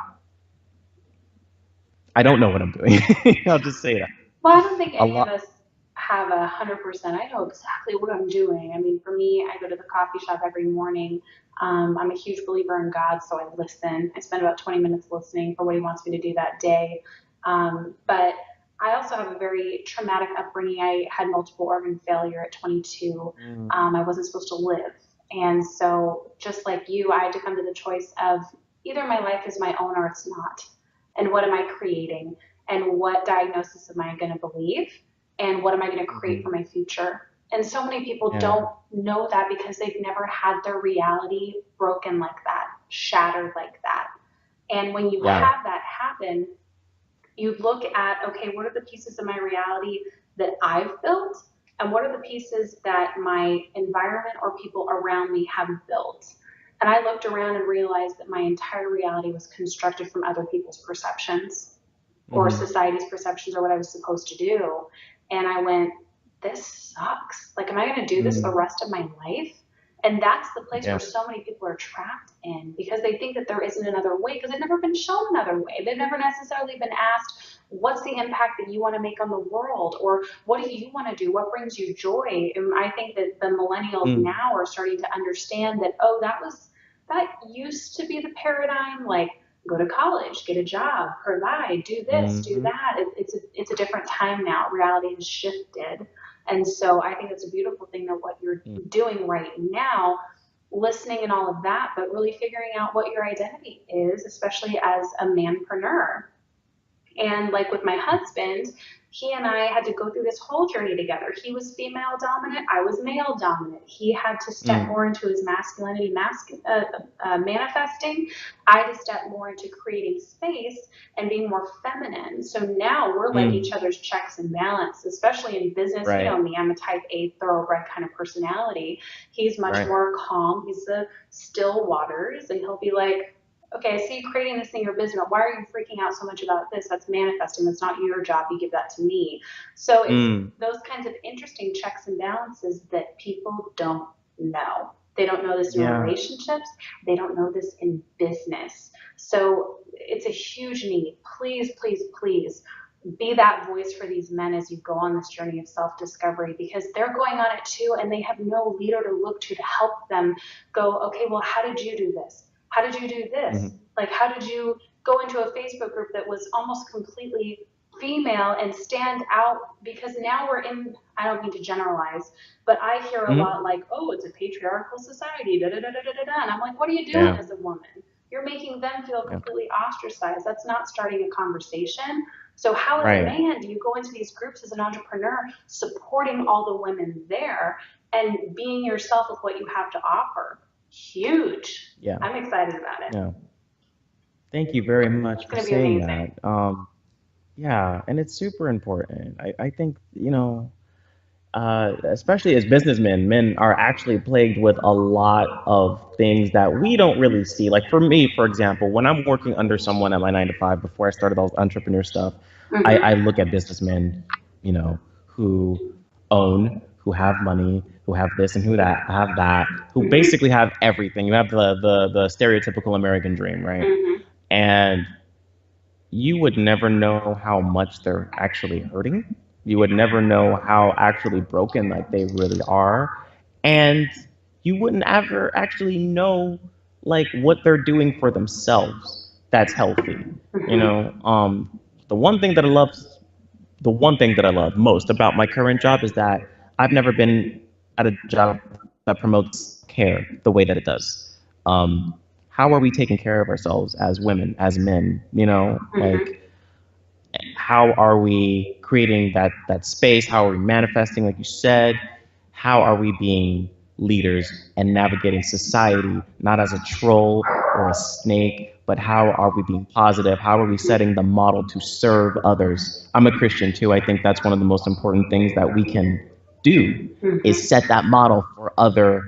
I don't know what I'm doing. I'll just say that. Well, I don't think A any of lot. us have 100%. I know exactly what I'm doing. I mean, for me, I go to the coffee shop every morning. I'm a huge believer in God, so I listen. I spend about 20 minutes listening for what He wants me to do that day. But I also have a very traumatic upbringing. I had multiple organ failure at 22. Mm, I wasn't supposed to live. And so, just like you, I had to come to the choice of either my life is my own or it's not. And what am I creating? And what diagnosis am I going to believe, and what am I going to create for mhm. my future. And so many people Yeah. don't know that because they've never had their reality broken like that, shattered like that. And when you Yeah. have that happen, you look at, okay, what are the pieces of my reality that I've built, and what are the pieces that my environment or people around me have built. And I looked around and realized that my entire reality was constructed from other people's perceptions or Hmm. society's perceptions or what I was supposed to do. And I went, this sucks. Like, am I going to do this the Mm, rest of my life? And that's the place yeah. where so many people are trapped in because they think that there isn't another way because they've never been shown another way. They've never necessarily been asked, what's the impact that you want to make on the world? Or what do you want to do? What brings you joy? And I think that the millennials Mm, now are starting to understand that, oh, that used to be the paradigm. Like, go to college, get a job, provide, do this, do hmm. that. It's a different time now. Reality has shifted. And so I think it's a beautiful thing that what you're Mm, doing right now, listening and all of that, but really figuring out what your identity is, especially as a manpreneur. And like with my husband, he and I had to go through this whole journey together. He was female dominant, I was male dominant. He had to step Mm, more into his masculinity, manifesting. I had to step more into creating space and being more feminine. So now we're like each mm, other's checks and balance, especially in business. You right, know me, I'm a type A thoroughbred kind of personality. He's much right. more calm. He's the still waters, and he'll be like, okay, I see you creating this in your business. Why are you freaking out so much about this? That's manifesting. That's not your job. You give that to me. So it's Mm, those kinds of interesting checks and balances that people don't know. They don't know this in yeah, relationships. They don't know this in business. So it's a huge need. Please, please, please be that voice for these men as you go on this journey of self discovery, because they're going on it too, and they have no leader to look to help them go, okay, well, how did you do this? How did you do this? mhm, Like, how did you go into a Facebook group that was almost completely female and stand out? Because now we're in, I don't mean to generalize, but I hear a lot mhm, like, oh, it's a patriarchal society, da da da da da da. And I'm like, what are you doing yeah, as a woman? You're making them feel yeah, completely ostracized. That's not starting a conversation. So, how as a right, man do you go into these groups as an entrepreneur, supporting all the women there and being yourself with what you have to offer? Huge. yeah, I'm excited about it. yeah. Thank you very much It's for going to be saying amazing. that. Yeah, and it's super important. I think, especially as businessmen, men are actually plagued with a lot of things that we don't really see. Like for me, for example, when I'm working under someone at my 9 to 5, before I started all this entrepreneur stuff, I Mm-hmm. look at businessmen, who own, who have money, who have this and who that, have that, who Mm-hmm. basically have everything. You have the stereotypical American dream, right? Mm-hmm. And you would never know how much they're actually hurting. You would never know how actually broken like they really are. And you wouldn't ever actually know like what they're doing for themselves that's healthy. You Mm-hmm. know, the one thing that I love the one thing that I love most about my current job is that I've never been at a job that promotes care the way that it does. How are we taking care of ourselves as women, as men? Mm-hmm. How are we creating that space? How are we manifesting, like you said? How are we being leaders and navigating society not as a troll or a snake, but how are we being positive? How are we setting the model to serve others? I'm a Christian too. I think that's one of the most important things that we can do is Mm-hmm. set that model for other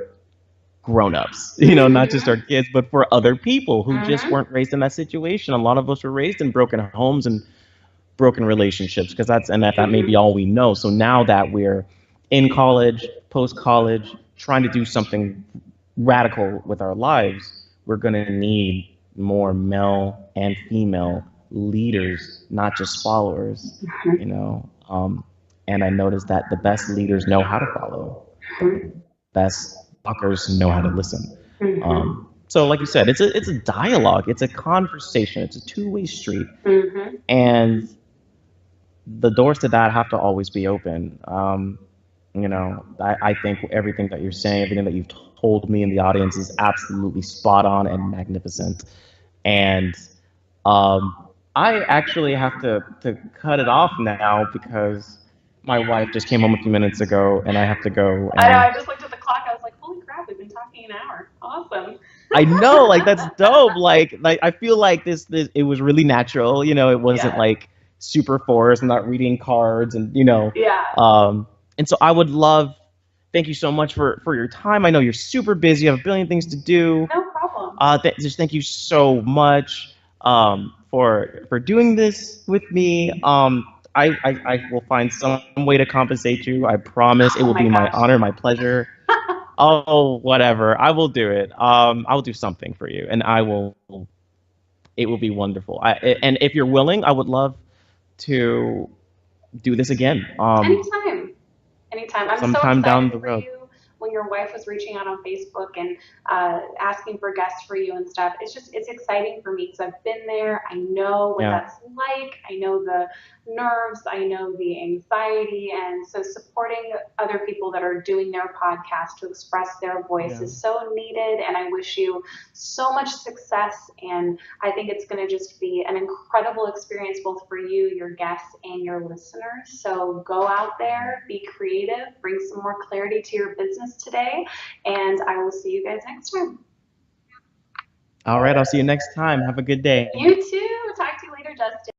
grown-ups, not just our Mm-hmm. kids, but for other people who just Mm-hmm. weren't raised in that situation. A lot of us were raised in broken homes and broken relationships because that may be Mm-hmm. all we know. So now that we're in college, post college, trying to do something radical with our lives, we're going to need more male and female leaders, not just followers, you know. And I noticed that the best leaders know how to follow. The best talkers know how to listen. Mm-hmm. So, like you said, it's a dialogue, it's a conversation, it's a two-way street, Mm-hmm. and the doors to that have to always be open. I think everything that you're saying, everything that you've told me in the audience is absolutely spot on and magnificent. And I actually have to cut it off now because my wife just came home a few minutes ago and I have to go. I know. And I just looked at the clock. I was like, holy crap, we've been talking an hour. Awesome. I know, like that's dope. Like I feel like this it was really natural. It wasn't Yes. like super forced. I'm not reading cards, and Yeah. and so I would love. Thank you so much for your time. I know you're super busy. You have a billion things to do. No problem. Just thank you so much for doing this with me. I will find some way to compensate you. I promise it Oh will my be my gosh. honor, my pleasure. Oh, whatever. I will do it. I will do something for you, and I will. It will be wonderful. And if you're willing, I would love to do this again. Anytime. Anytime. I'm so Sometime down excited the for road. you when your wife was reaching out on Facebook and asking for guests for you and stuff. It's exciting for me because I've been there. I know what Yeah. that's like. I know nerves, I know the anxiety, and so supporting other people that are doing their podcast to express their voice Yeah. is so needed. And I wish you so much success. And I think it's going to just be an incredible experience both for you, your guests, and your listeners. So go out there, be creative, bring some more clarity to your business today, and I will see you guys next time. All right, I'll see you next time. Have a good day. You too. Talk to you later, Justin.